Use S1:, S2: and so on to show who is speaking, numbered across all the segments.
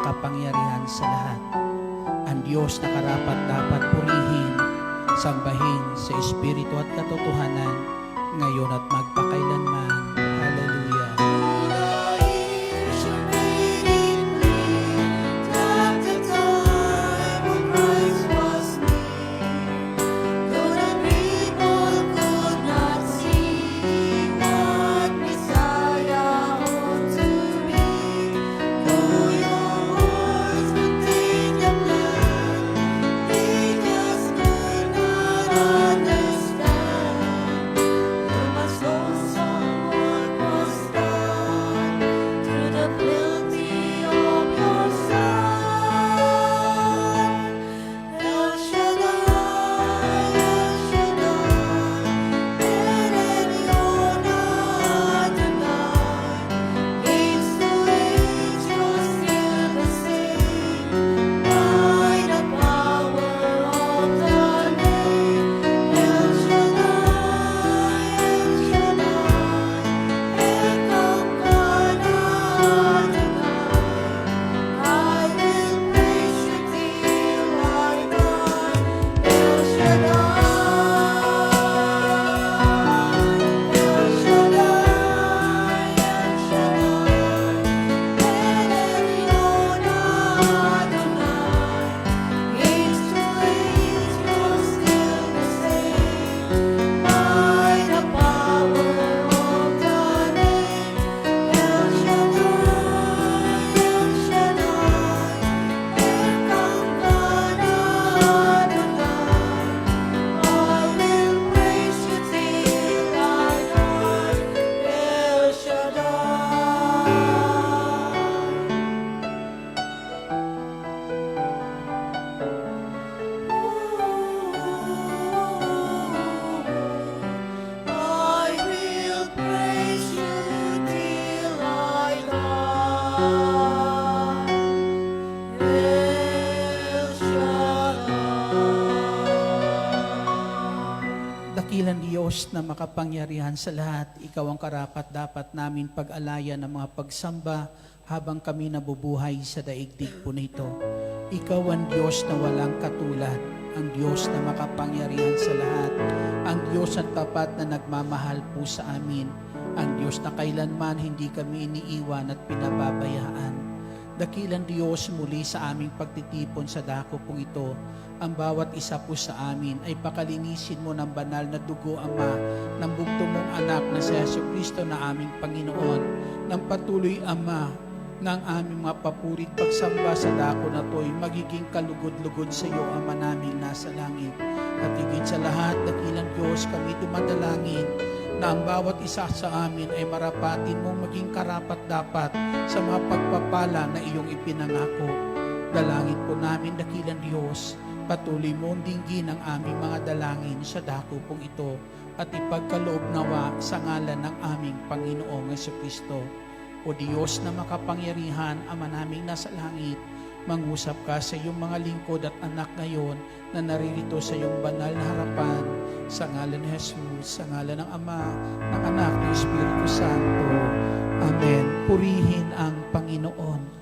S1: makapangyarihan sa lahat. Ang Diyos na karapat dapat purihin, sambahin sa Espiritu at katotohanan, ngayon at magpakailanman. Hallelujah. Dakilang Diyos na makapangyarihan sa lahat, Ikaw ang karapat dapat namin pag-alayan ng mga pagsamba habang kami nabubuhay sa daigdig po nito. Ikaw ang Diyos na walang katulad, ang Diyos na makapangyarihan sa lahat, ang Diyos at tapat na nagmamahal po sa amin, ang Diyos na kailanman hindi kami iniiwan at pinababayaan. Dakilang Diyos, muli sa aming pagtitipon sa dako pong ito, ang bawat isa po sa amin ay pakalinisin mo ng banal na dugo, Ama, ng bugtong mong anak na si Jesucristo na aming Panginoon, ng patuloy, Ama, ng aming mga papurit pagsamba sa dako na ito'y magiging kalugod-lugod sa iyo, Ama naming nasa langit. At higit sa lahat, dakilang Diyos, kami dumadalangin na ang bawat isa sa amin ay marapatin mong maging karapat-dapat sa mga pagpapala na iyong ipinangako. Dalangin po namin, dakilang Diyos, patuloy mong dinggin ang aming mga dalangin sa dako pong ito at ipagkaloob nawa sa ngalan ng aming Panginoong Jesucristo. O Diyos na makapangyarihan, Ama naming nasa langit, mangusap ka sa iyong mga lingkod at anak ngayon na naririto sa iyong banal na harapan. Sa ngalan ni Jesus, sa ngalan ng Ama, ng Anak, ng Espiritu Santo. Amen. Purihin ang Panginoon.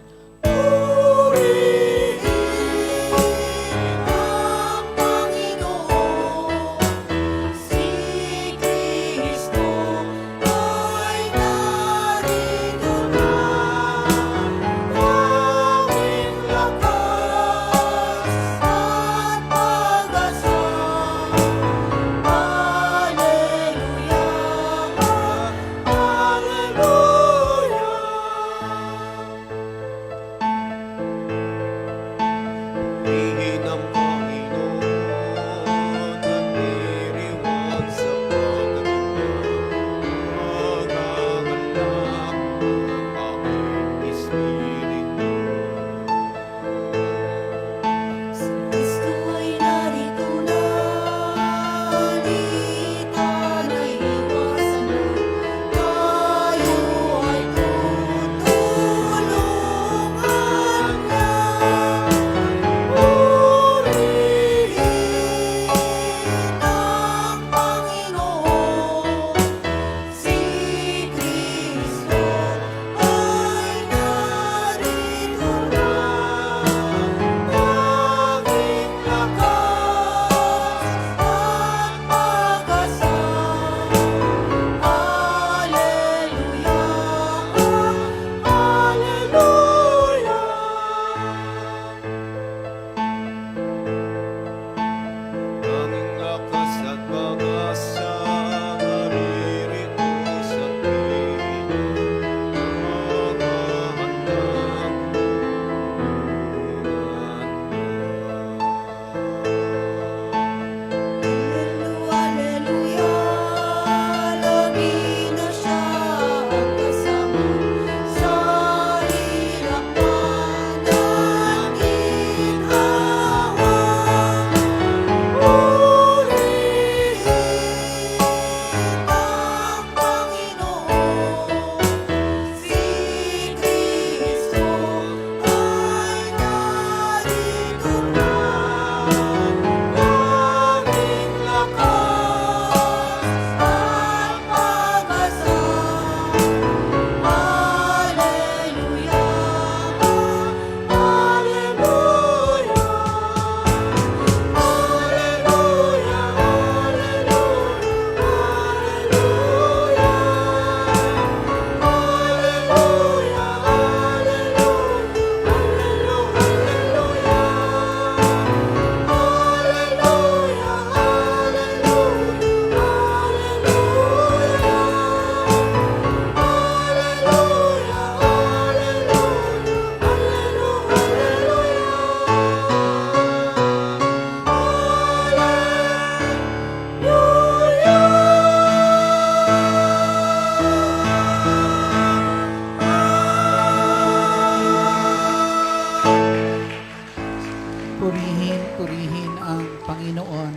S1: ang Panginoon.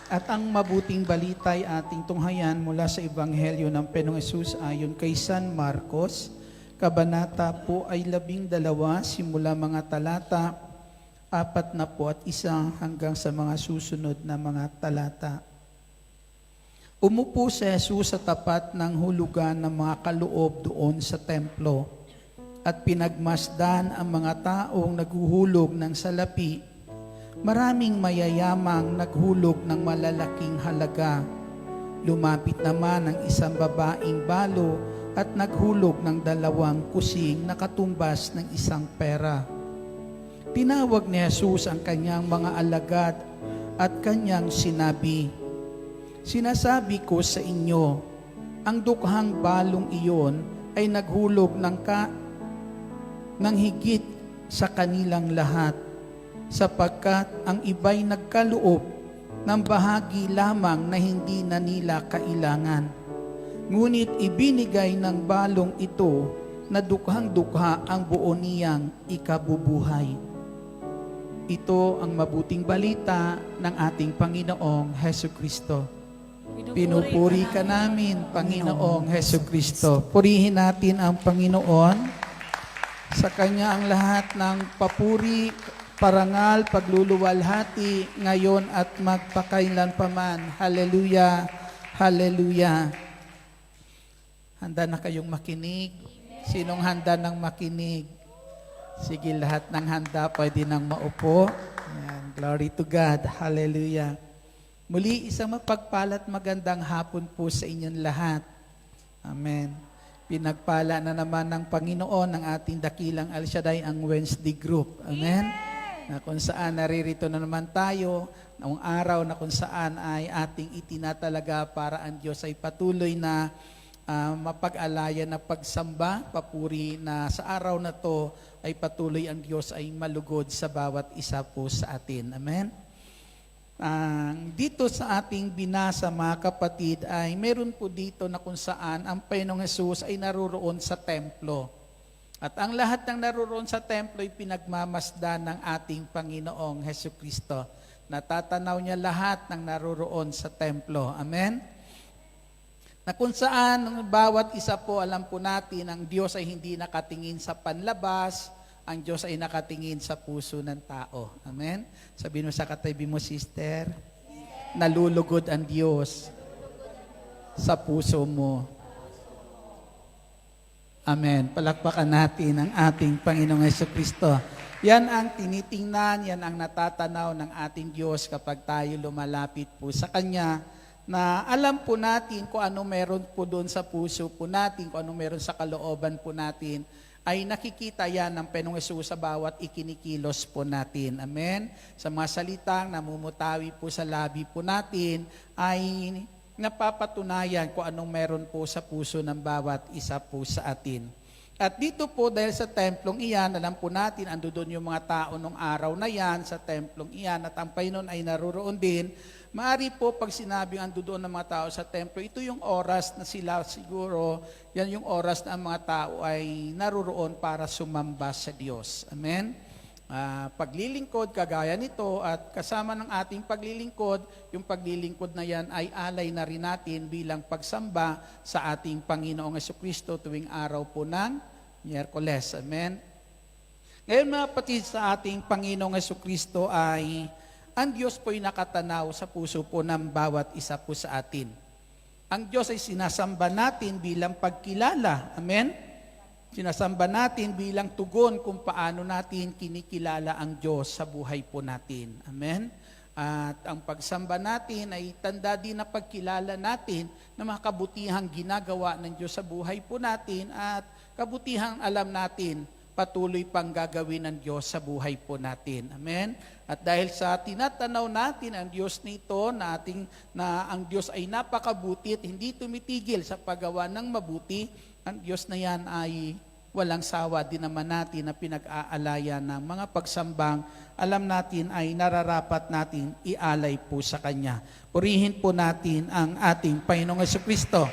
S1: At ang mabuting balita ay ating tunghayan mula sa Ebanghelyo ng Panginoong Hesus ayon kay San Marcos. Kabanata po ay 12, simula mga talata 41 hanggang sa mga susunod na mga talata. Umupo si Jesus sa tapat ng hulugan ng mga kaloob doon sa templo at pinagmasdan ang mga taong naghuhulog ng salapi. Maraming mayayamang naghulog ng malalaking halaga. Lumapit naman ang isang babaeng balo at naghulog ng 2 kusing na katumbas ng isang pera. Tinawag ni Jesus ang kanyang mga alagad at kanyang sinabi, "Sinasabi ko sa inyo, ang dukhang balong iyon ay naghulog ng higit sa kanilang lahat, sapagkat ang iba'y nagkaloob ng bahagi lamang na hindi na nila kailangan. Ngunit ibinigay ng balong ito na dukhang-dukha ang buo niyang ikabubuhay." Ito ang mabuting balita ng ating Panginoong Hesukristo. Pinupuri ka namin, Panginoong Hesukristo. Purihin natin ang Panginoon. Sa Kanya ang lahat ng papuri, parangal, pagluluwalhati, ngayon at magpakailanpaman. Hallelujah, hallelujah. Handa na kayong makinig? Sinong handa ng makinig? Sige, lahat ng handa, pwede nang maupo. Ayan, glory to God, hallelujah. Muli, isang mapagpalat magandang hapon po sa inyong lahat. Amen. Pinagpala na naman ng Panginoon ng ating dakilang Al Shaddai ang Wednesday group. Amen. Na kung saan naririto na naman tayo, noong araw na kung saan ay ating itinatalaga para ang Diyos ay patuloy na mapag-alaya na pagsamba, papuri na sa araw na to ay patuloy ang Diyos ay malugod sa bawat isa po sa atin. Amen. Dito sa ating binasa mga kapatid ay meron po dito na kung saan ang Panginoong Hesus ay naroroon sa templo. At ang lahat ng naroroon sa templo ay pinagmamasdan ng ating Panginoong Hesukristo. Natatanaw niya lahat ng naroroon sa templo. Amen? Na kung saan bawat isa po alam po natin ang Diyos ay hindi nakatingin sa panlabas, ang Diyos ay nakatingin sa puso ng tao. Amen? Sabihin mo sa katabi mo, sister, nalulugod ang Diyos sa puso mo. Amen. Palakpakan natin ang ating Panginoong Hesukristo. Yan ang tinitingnan, yan ang natatanaw ng ating Diyos kapag tayo lumalapit po sa Kanya, na alam po natin kung ano meron po doon sa puso po natin, kung ano meron sa kalooban po natin, ay nakikita yan ng Panginoong Hesus sa bawat ikinikilos po natin. Amen? Sa mga salitang namumutawi po sa labi po natin, ay napapatunayan kung anong meron po sa puso ng bawat isa po sa atin. At dito po, dahil sa templong iyan, alam po natin, ando doon yung mga tao nung araw na yan, sa templong iyan, at ang Panginoon ay naroroon din. Maari po pag sinabing ando doon ng mga tao sa templo, ito yung oras na sila siguro, yan yung oras na ang mga tao ay naroroon para sumamba sa Diyos. Amen? Paglilingkod, kagaya nito, at kasama ng ating paglilingkod, yung paglilingkod na yan ay alay na rin natin bilang pagsamba sa ating Panginoong Hesukristo tuwing araw po ng Miyerkules. Amen? Ngayon mga kapatid, sa ating Panginoong Hesukristo ay ang Diyos po'y nakatanaw sa puso po ng bawat isa po sa atin. Ang Diyos ay sinasamba natin bilang pagkilala. Amen? Sinasamba natin bilang tugon kung paano natin kinikilala ang Diyos sa buhay po natin. Amen? At ang pagsamba natin ay tanda din na pagkilala natin ng mga kabutihang ginagawa ng Diyos sa buhay po natin at kabutihang alam natin patuloy pang gagawin ng Diyos sa buhay po natin. Amen? At dahil sa tinatanaw natin ang Diyos nito, na ang Diyos ay napakabuti at hindi tumitigil sa paggawa ng mabuti, ang Diyos na yan ay walang sawa din naman natin na pinag-aalaya ng mga pagsambang alam natin ay nararapat natin ialay po sa Kanya. Purihin po natin ang ating Panginoong Hesukristo.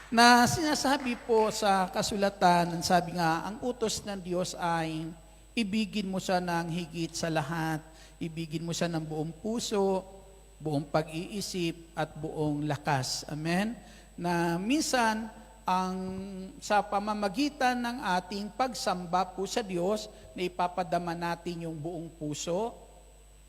S1: Na sinasabi po sa kasulatan, sabi nga, ang utos ng Diyos ay ibigin mo siya ng higit sa lahat, Ibigin mo siya ng buong puso, buong pag-iisip, at buong lakas. Amen? Na minsan, sa pamamagitan ng ating pagsamba po sa Diyos, na ipapadama natin yung buong puso,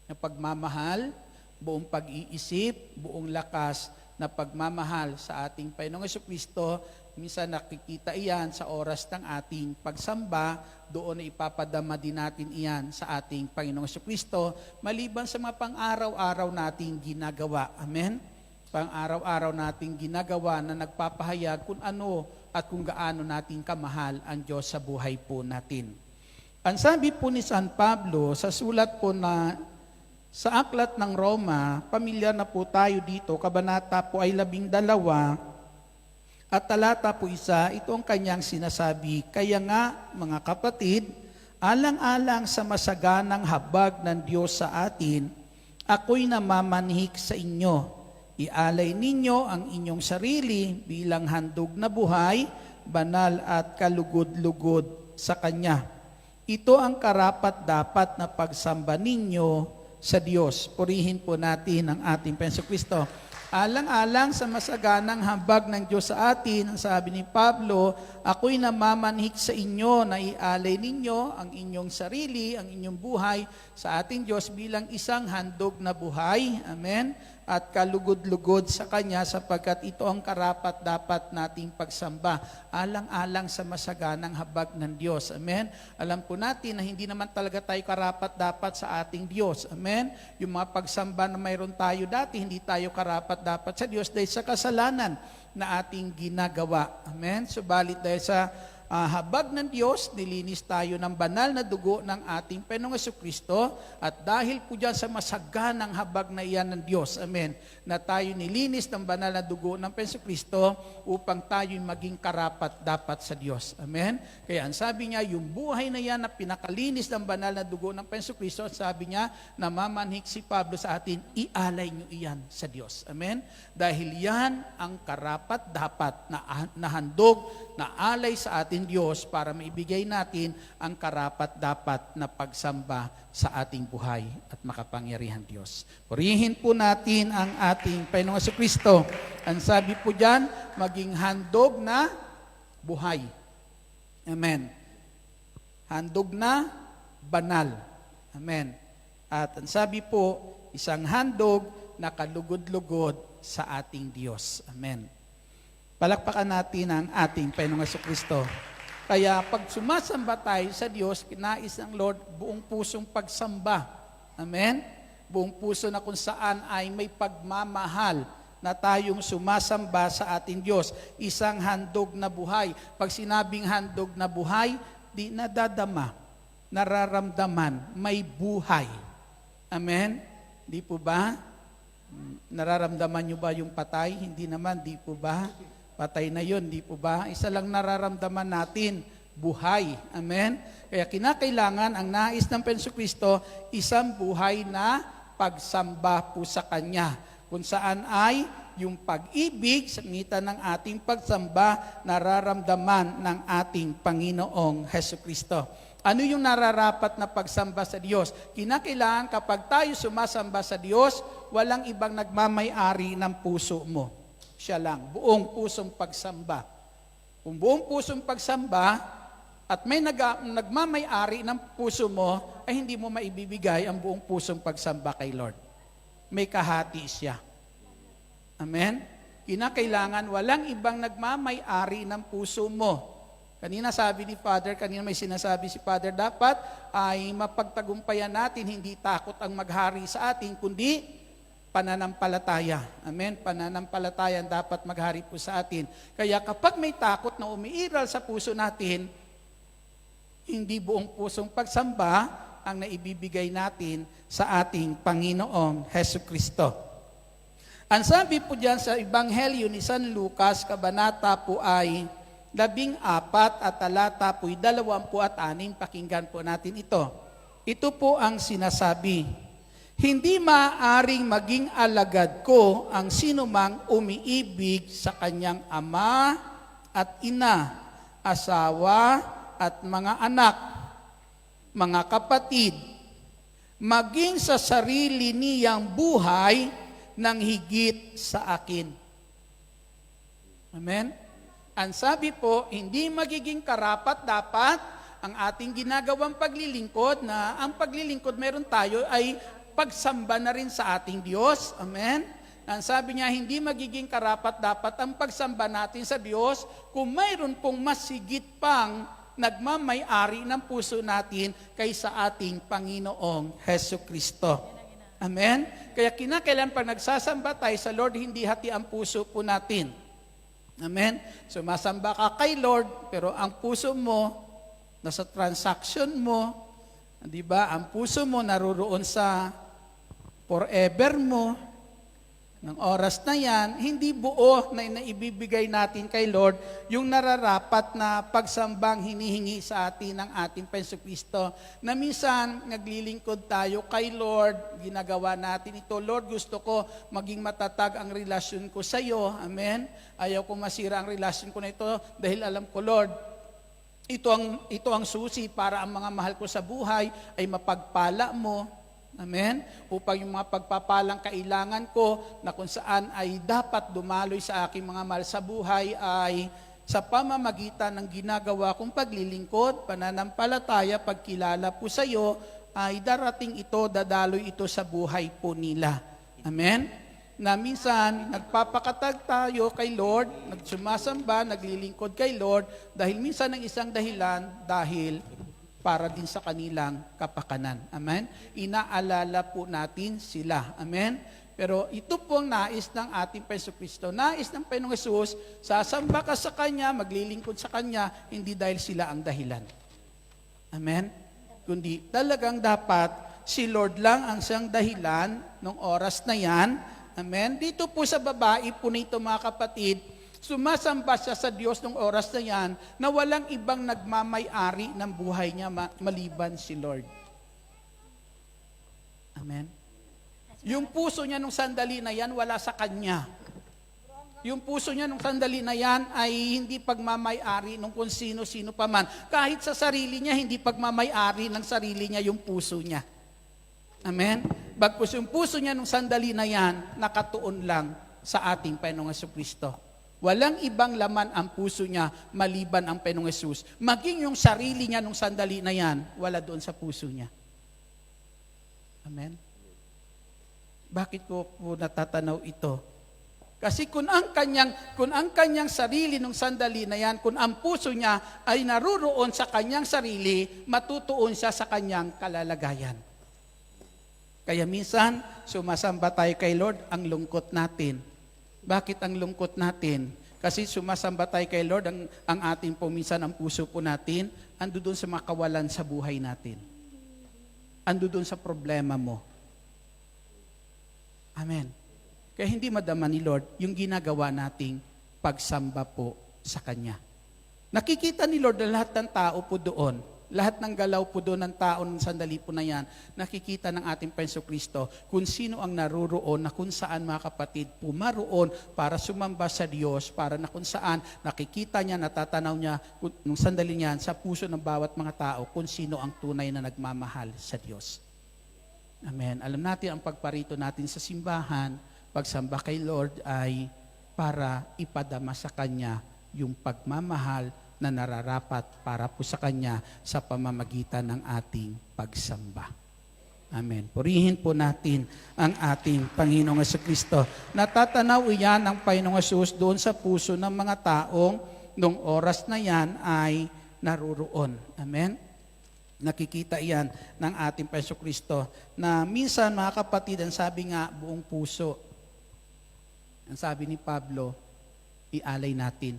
S1: na pagmamahal, buong pag-iisip, buong lakas na pagmamahal sa ating Panginoong Jesucristo. Minsan nakikita iyan sa oras ng ating pagsamba, doon na ipapadama din natin iyan sa ating Panginoong Jesucristo, maliban sa mga pang-araw-araw nating ginagawa. Amen? Pang-araw-araw nating ginagawa na nagpapahayag kung ano at kung gaano natin kamahal ang Diyos sa buhay po natin. Ang sabi po ni San Pablo sa sulat po na sa Aklat ng Roma, pamilyar na po tayo dito, kabanata po ay 12, at talata po 1, ito ang kanyang sinasabi, "Kaya nga, mga kapatid, alang-alang sa masaganang habag ng Diyos sa atin, ako'y namamanhik sa inyo. Ialay ninyo ang inyong sarili bilang handog na buhay, banal at kalugod-lugod sa Kanya. Ito ang karapat-dapat na pagsamba ninyo sa Diyos." Purihin po natin ang ating Panginoong Kristo. Alang-alang sa masaganang habag ng Diyos sa atin, ang sabi ni Pablo, ako'y namamanhik sa inyo na ialay ninyo ang inyong sarili, ang inyong buhay sa ating Diyos bilang isang handog na buhay. Amen? At kalugod-lugod sa Kanya, sapagkat ito ang karapat-dapat nating pagsamba, alang-alang sa masaganang habag ng Diyos. Amen? Alam po natin na hindi naman talaga tayo karapat-dapat sa ating Diyos. Amen? Yung mga pagsamba na mayroon tayo dati, hindi tayo karapat-dapat sa Diyos dahil sa kasalanan na ating ginagawa. Amen? Subalit dahil sa habag ng Diyos, nilinis tayo ng banal na dugo ng ating Panginoong Jesucristo, at dahil po dyan sa masaganang habag na iyan ng Diyos, amen, na tayo nilinis ng banal na dugo ng Panginoong Jesucristo upang tayo maging karapat-dapat sa Diyos. Amen? Kaya ang sabi niya, yung buhay na yan na pinakalinis ng banal na dugo ng Panginoong Jesucristo, sabi niya, namamanhik si Pablo sa atin, ialay niyo iyan sa Diyos. Amen? Dahil yan ang karapat-dapat na handog, na alay sa atin Diyos para maibigay natin ang karapat-dapat na pagsamba sa ating buhay at makapangyarihan Diyos. Purihin po natin ang ating Panginoong Jesucristo. Ang sabi po diyan, maging handog na buhay. Amen. Handog na banal. Amen. At ang sabi po, isang handog na kalugod-lugod sa ating Diyos. Amen. Palakpakan natin ang ating Panginoong Jesucristo. Kaya pag sumasamba tayo sa Diyos, kinais ng Lord buong pusong pagsamba. Amen? Buong puso na kung saan ay may pagmamahal na tayong sumasamba sa ating Diyos. Isang handog na buhay. Pag sinabing handog na buhay, di nadadama, nararamdaman, may buhay. Amen? Di po ba? Nararamdaman nyo ba yung patay? Hindi naman, di po ba? Patay na yun, di po ba? Isa lang nararamdaman natin, buhay. Amen? Kaya kinakailangan ang nais ng Panginoong Kristo, isang buhay na pagsamba po sa Kanya. Kung saan ay yung pag-ibig sa ngitan ng ating pagsamba, nararamdaman ng ating Panginoong Jesucristo. Ano yung nararapat na pagsamba sa Diyos? Kinakailangan kapag tayo sumasamba sa Diyos, walang ibang nagmamay-ari ng puso mo. Siya lang, buong pusong pagsamba. Kung buong pusong pagsamba at may nagmamay-ari ng puso mo, ay hindi mo maibibigay ang buong pusong pagsamba kay Lord. May kahati siya. Amen? Kinakailangan walang ibang nagmamay-ari ng puso mo. Kanina sabi ni Father, kanina may sinasabi si Father, dapat ay mapagtagumpayan natin, hindi takot ang maghari sa atin, kundi pananampalataya. Amen? Pananampalataya dapat maghari po sa atin. Kaya kapag may takot na umiiral sa puso natin, hindi buong pusong pagsamba ang naibibigay natin sa ating Panginoong Jesucristo. Ang sabi po diyan sa Ebanghelyo ni San Lucas, kabanata po ay 14 at talata po'y 26. Pakinggan po natin ito. Ito po ang sinasabi, hindi maaaring maging alagad ko ang sinumang umiibig sa kanyang ama at ina, asawa at mga anak, mga kapatid, maging sa sarili niyang buhay ng higit sa akin. Amen? Ang sabi po, hindi magiging karapat-dapat ang ating ginagawang paglilingkod, na ang paglilingkod meron tayo ay pagsamba na rin sa ating Diyos. Amen? Ang sabi niya, hindi magiging karapat-dapat ang pagsamba natin sa Diyos kung mayroon pong mas higit pang nagmamay-ari ng puso natin kaysa ating Panginoong Hesus Kristo. Amen? Kaya kinakailan pag nagsasamba tayo sa Lord, hindi hati ang puso po natin. Amen? Sumasamba ka kay Lord, pero ang puso mo, nasa transaction mo, di ba? Ang puso mo naruroon sa forever mo, ng oras na yan, hindi buo na naibibigay natin kay Lord yung nararapat na pagsambang hinihingi sa atin ng ating Hesus Kristo. Na minsan, naglilingkod tayo kay Lord, ginagawa natin ito, Lord, gusto ko maging matatag ang relasyon ko sa iyo. Amen? Ayaw ko masira ang relasyon ko na ito dahil alam ko, Lord, ito ang susi para ang mga mahal ko sa buhay ay mapagpala mo. Amen? Upang yung mga pagpapalang kailangan ko na kung saan ay dapat dumaloy sa aking mga mahal sa buhay ay sa pamamagitan ng ginagawa kong paglilingkod, pananampalataya, pagkilala po sa iyo, ay darating ito, dadaloy ito sa buhay po nila. Amen? Na minsan, nagpapakatag tayo kay Lord, nagsumasamba, naglilingkod kay Lord, dahil minsan ang isang dahilan, dahil para din sa kanilang kapakanan. Amen? Inaalala po natin sila. Amen? Pero ito po ang nais ng ating Hesus Kristo. Nais ng Panginoong Hesus, sasamba ka sa Kanya, maglilingkod sa Kanya, hindi dahil sila ang dahilan. Amen? Kundi talagang dapat si Lord lang ang siyang dahilan ng oras na yan. Amen? Dito po sa babae po nito mga kapatid, sumasamba siya sa Diyos ng oras na yan na walang ibang nagmamay-ari ng buhay niya maliban si Lord. Amen? Yung puso niya nung sandali na yan, wala sa kanya. Yung puso niya nung sandali na yan ay hindi pagmamay-ari ng kung sino-sino pa man. Kahit sa sarili niya, hindi pagmamay-ari ng sarili niya yung puso niya. Amen? Bagkus yung puso niya nung sandali na yan, nakatuon lang sa ating Panginoong Jesucristo. Walang ibang laman ang puso niya maliban ang Panginoong Hesus. Maging yung sarili niya nung sandali na yan, wala doon sa puso niya. Amen? Bakit ko po natatanaw ito? Kasi kung ang kanyang sarili nung sandali na yan, kung ang puso niya ay naruroon sa kanyang sarili, matutuon siya sa kanyang kalalagayan. Kaya minsan, sumasamba tayo kay Lord, ang lungkot natin. Bakit ang lungkot natin? Kasi sumasamba tayo kay Lord, ang ating po minsan, ang puso po natin, ando doon sa makawalan sa buhay natin. Ando doon sa problema mo. Amen. Kaya hindi madama ni Lord yung ginagawa nating pagsamba po sa Kanya. Nakikita ni Lord na lahat ng tao po doon, lahat ng galaw po doon ng tao ng sandali po na yan, nakikita ng ating Hesus Kristo kung sino ang naruroon na kung saan mga kapatid pumaroon para sumamba sa Diyos, para na kung saan nakikita niya, natatanaw niya nung sandali niyan sa puso ng bawat mga tao kung sino ang tunay na nagmamahal sa Diyos. Amen. Alam natin ang pagparito natin sa simbahan, pagsamba kay Lord ay para ipadama sa Kanya yung pagmamahal na nararapat para po sa Kanya sa pamamagitan ng ating pagsamba. Amen. Purihin po natin ang ating Panginoong Jesucristo. Natatanaw iyan ng Panginoong Jesus doon sa puso ng mga taong nung oras na yan ay naruroon. Amen. Nakikita iyan ng ating Panginoong Kristo na minsan mga kapatid, ang sabi nga buong puso. Ang sabi ni Pablo, ialay natin.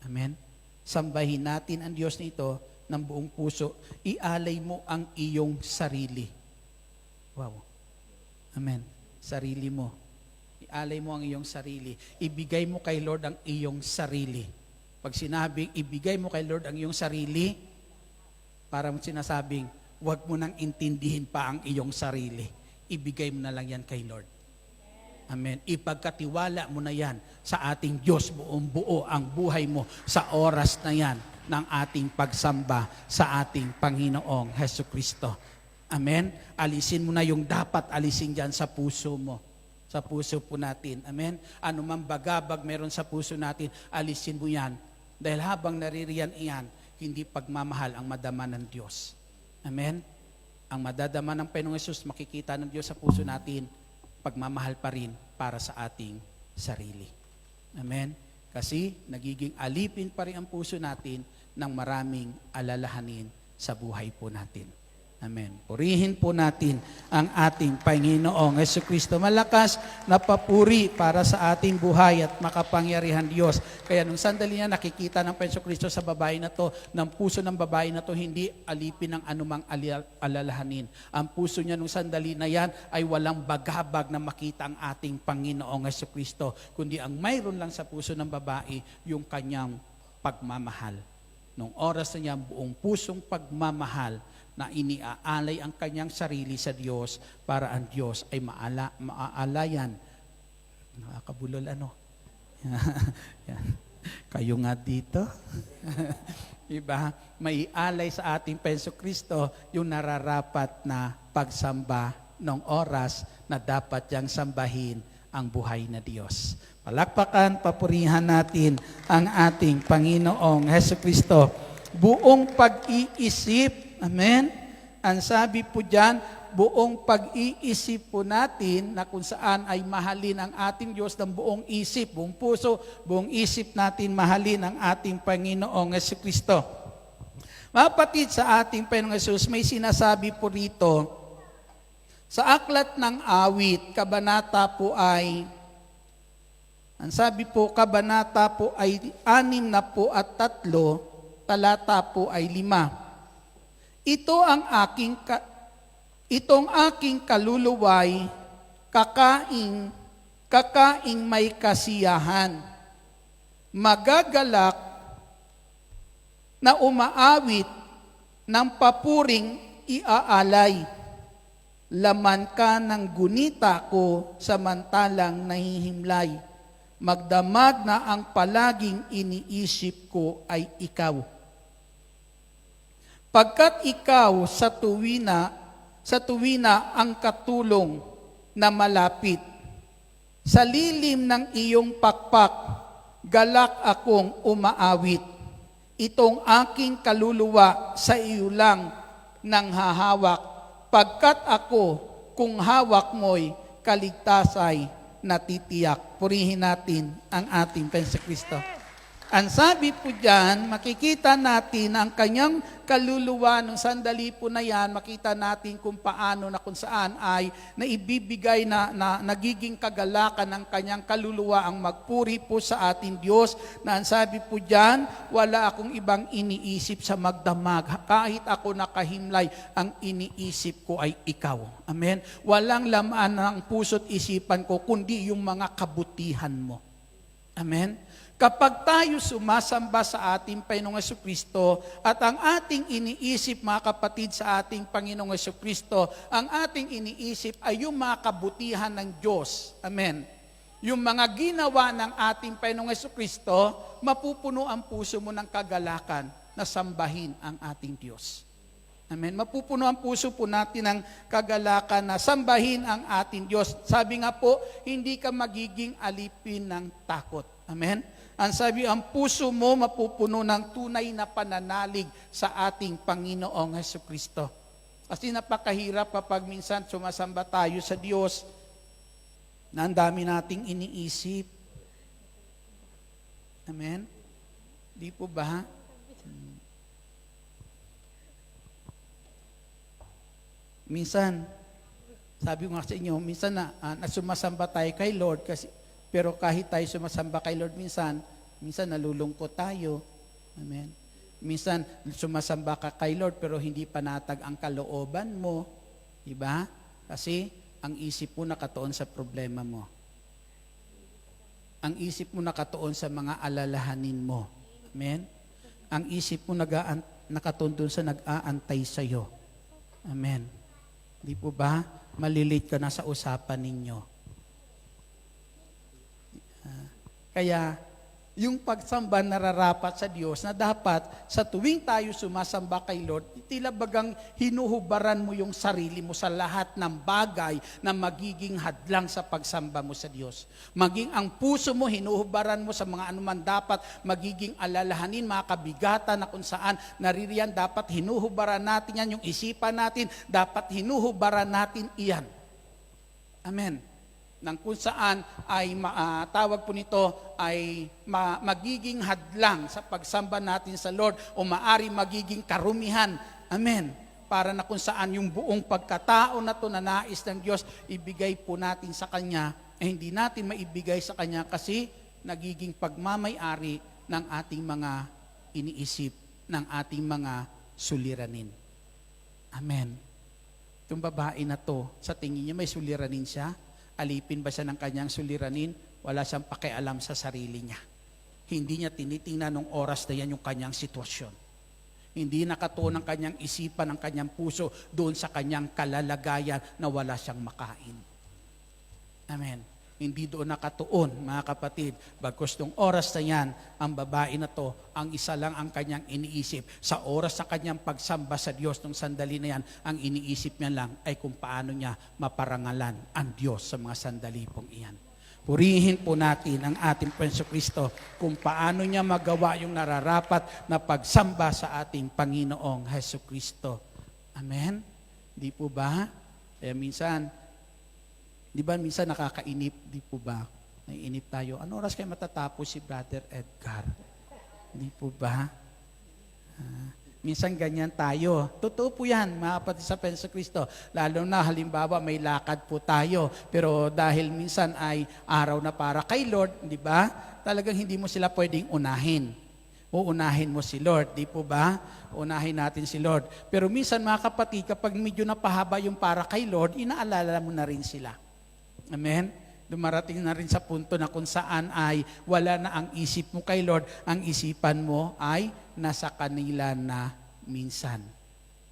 S1: Amen. Sambahin natin ang Diyos nito ng buong puso. Ialay mo ang iyong sarili. Wow. Amen. Sarili mo. Ialay mo ang iyong sarili. Ibigay mo kay Lord ang iyong sarili. Pag sinabing, ibigay mo kay Lord ang iyong sarili, parang sinasabing, huwag mo nang intindihin pa ang iyong sarili. Ibigay mo na lang yan kay Lord. Amen. Ipagkatiwala mo na yan sa ating Diyos, buong buo ang buhay mo sa oras na yan ng ating pagsamba sa ating Panginoong Hesus Kristo. Amen? Alisin mo na yung dapat alisin dyan sa puso mo. Sa puso po natin. Amen? Ano man bagabag meron sa puso natin, alisin mo yan. Dahil habang naririyan iyan, hindi pagmamahal ang madama ng Diyos. Amen? Ang madadama ng Panginoong Hesus, makikita ng Diyos sa puso natin, pagmamahal pa rin para sa ating sarili. Amen? Kasi nagiging alipin pa rin ang puso natin ng maraming alalahanin sa buhay po natin. Amen. Purihin po natin ang ating Panginoong Jesucristo. Malakas na papuri para sa ating buhay at makapangyarihan Diyos. Kaya nung sandali niya nakikita ng Panginoong Kristo sa babae na to, ng puso ng babae na to, hindi alipin ng anumang alalahanin. Ang puso niya nung sandali na yan ay walang bagabag na makita ang ating Panginoong Jesucristo, kundi ang mayroon lang sa puso ng babae, yung kanyang pagmamahal. Nung oras na niya, buong pusong pagmamahal, na iniaalay ang kanyang sarili sa Diyos para ang Diyos ay maaalayan. Nakakabulol ano? Yan. Kayo nga dito. Diba? Maialay sa ating Panginoong Kristo yung nararapat na pagsamba ng oras na dapat niyang sambahin ang buhay na Diyos. Palakpakan, papurihan natin ang ating Panginoong Jesucristo. Buong pag-iisip, amen? Ang sabi po dyan, buong pag-iisip po natin na kung saan ay mahalin ang ating Diyos ng buong isip, buong puso, buong isip natin mahalin ang ating Panginoong Jesucristo. Mga kapatid, sa ating Panginoong Jesus, may sinasabi po rito, sa aklat ng awit, kabanata po ay, ang sabi po, kabanata po ay 63, talata po ay 5. Itong aking kaluluway, kakaing may kasiyahan, magagalak na umaawit ng papuring iaalay. Laman ka ng gunita ko samantalang nahihimlay. Magdamag na ang palaging iniisip ko ay ikaw. Pagkat ikaw sa tuwina ang katulong na malapit. Sa lilim ng iyong pakpak, galak akong umaawit. Itong aking kaluluwa sa iyo lang nang hahawak. Pagkat ako, kung hawak mo'y kaligtasay natitiyak. Purihin natin ang ating Panginoong Kristo. Ang sabi po dyan, makikita natin ang kanyang kaluluwa ng sandali po na yan, makita natin kung paano na kung saan ay naibibigay na nagiging kagalakan ng kanyang kaluluwa ang magpuri po sa ating Diyos, na ang sabi po dyan, wala akong ibang iniisip sa magdamag. Kahit ako nakahimlay, ang iniisip ko ay ikaw. Amen? Walang laman ng puso't isipan ko, kundi yung mga kabutihan mo. Amen? Kapag tayo sumasamba sa ating Panginoong Jesucristo at ang ating iniisip, mga kapatid, sa ating Panginoong Jesucristo, ang ating iniisip ay yung mga kabutihan ng Diyos. Amen. Yung mga ginawa ng ating Panginoong Jesucristo, mapupuno ang puso mo ng kagalakan na sambahin ang ating Diyos. Amen. Mapupuno ang puso po natin ng kagalakan na sambahin ang ating Diyos. Sabi nga po, hindi ka magiging alipin ng takot. Amen. Ang sabi, ang puso mo mapupuno ng tunay na pananalig sa ating Panginoong Jesucristo. Kasi napakahirap kapag minsan sumasamba tayo sa Diyos na ang dami nating iniisip. Amen? Di po ba? Minsan, sabi ko nga sa inyo, minsan na sumasamba tayo kay Lord kasi pero kahit tayo sumasamba kay Lord minsan nalulungkot tayo. Amen. Minsan sumasamba ka kay Lord pero hindi panatag ang kalooban mo. Diba? Kasi ang isip mo nakatuon sa problema mo. Ang isip mo nakatuon sa mga alalahanin mo. Amen. Ang isip mo nakatuon doon sa nag-aantay sa'yo. Amen. Di po ba? Malilate ka na sa usapan ninyo. Kaya, Yung pagsamba nararapat sa Diyos na dapat sa tuwing tayo sumasamba kay Lord, tila bagang hinuhubaran mo yung sarili mo sa lahat ng bagay na magiging hadlang sa pagsamba mo sa Diyos. Maging ang puso mo, hinuhubaran mo sa mga anuman dapat magiging alalahanin, mga kabigatan na kung saan naririyan, dapat hinuhubaran natin yan, yung isipan natin, dapat hinuhubaran natin iyan. Amen. Nang kung saan ay tawag po nito ay magiging hadlang sa pagsamba natin sa Lord o maari magiging karumihan. Amen. Para na kung saan yung buong pagkatao na to na nais ng Diyos, ibigay po natin sa Kanya, hindi natin maibigay sa Kanya kasi nagiging pagmamay-ari ng ating mga iniisip, ng ating mga suliranin. Amen. Itong babae na to, sa tingin niya may suliranin siya? Alipin ba siya ng kanyang suliranin? Wala siyang pakialam sa sarili niya. Hindi niya tinitingnan ng oras na yan yung kanyang sitwasyon. Hindi nakatuon ng kanyang isipan, ng kanyang puso doon sa kanyang kalalagayan na wala siyang makain. Amen. Hindi doon nakatuon, mga kapatid. Bagkus nung oras na yan, ang babae na to, ang isa lang ang kanyang iniisip. Sa oras sa kanyang pagsamba sa Diyos, nung sandali na yan, ang iniisip niya lang ay kung paano niya maparangalan ang Diyos sa mga sandali pong iyan. Purihin po natin ang ating Panginoong Kristo kung paano niya magawa yung nararapat na pagsamba sa ating Panginoong Hesus Kristo. Amen? Di po ba? Kaya minsan, di ba minsan nakakainip, di po ba? Naiinip tayo. Ano oras kayo matatapos si Brother Edgar? Di po ba? Minsan ganyan tayo. Totoo po yan, mga kapatid sa Panginoong Kristo. Lalo na halimbawa may lakad po tayo. Pero dahil minsan ay araw na para kay Lord, di ba? Talagang hindi mo sila pwedeng unahin. Uunahin mo si Lord, di po ba? Unahin natin si Lord. Pero minsan mga kapatid, kapag medyo napahaba yung para kay Lord, inaalala mo na rin sila. Amen? Dumarating na rin sa punto na kung saan ay wala na ang isip mo kay Lord, ang isipan mo ay nasa kanila na minsan.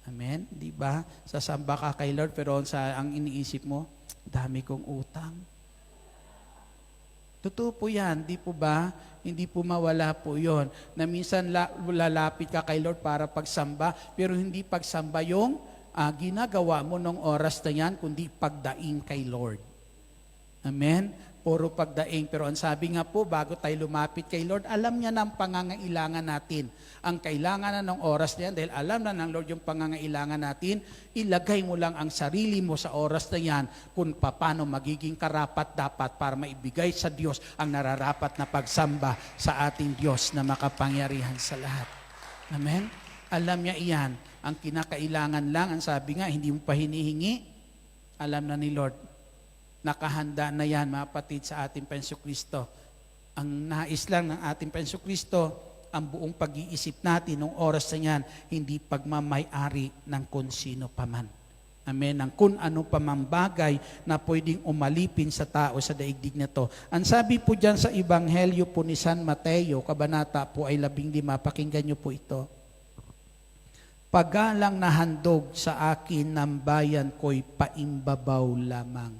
S1: Amen? Di ba? Sasamba ka kay Lord pero ang iniisip mo, dami kong utang. Totoo po yan, di po ba? Hindi po mawala po yon. Na minsan lalapit ka kay Lord para pagsamba, pero hindi pagsamba yung ginagawa mo nung oras na yan, kundi pagdaing kay Lord. Amen? Puro pagdaing. Pero ang sabi nga po, bago tayo lumapit kay Lord, alam niya na ang pangangailangan natin. Ang kailangan na ng oras niyan, dahil alam na ng Lord yung pangangailangan natin, ilagay mo lang ang sarili mo sa oras na yan kung paano magiging karapat-dapat para maibigay sa Diyos ang nararapat na pagsamba sa ating Diyos na makapangyarihan sa lahat. Amen? Alam niya iyan. Ang kinakailangan lang, ang sabi nga, hindi mo pa hinihingi, alam na ni Lord. Nakahanda na yan, mga kapatid, sa ating Panginoong Kristo. Ang nais lang ng ating Panginoong Kristo, ang buong pag-iisip natin ng oras na yan, hindi pagmamay-ari ng kung sino paman. Amen. Ang kung ano pamang bagay na pwedeng umalipin sa tao sa daigdig na to. Ang sabi po dyan sa Ebanghelyo po ni San Mateo, kabanata po ay 15, pakinggan nyo po ito. Pagalang na handog sa akin ng bayan ko'y paimbabaw lamang.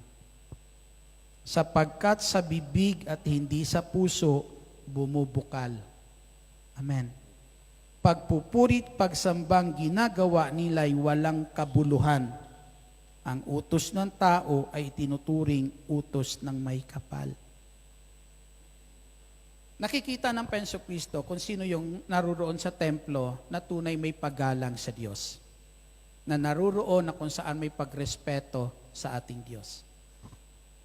S1: Sapagkat sa bibig at hindi sa puso, bumubukal. Amen. Pagpupurit, pagsambang ginagawa nila'y walang kabuluhan. Ang utos ng tao ay tinuturing utos ng may kapal. Nakikita ng Panginoong Kristo kung sino yung naruroon sa templo na tunay may paggalang sa Diyos. Na naruroon na kung saan may pagrespeto sa ating Diyos.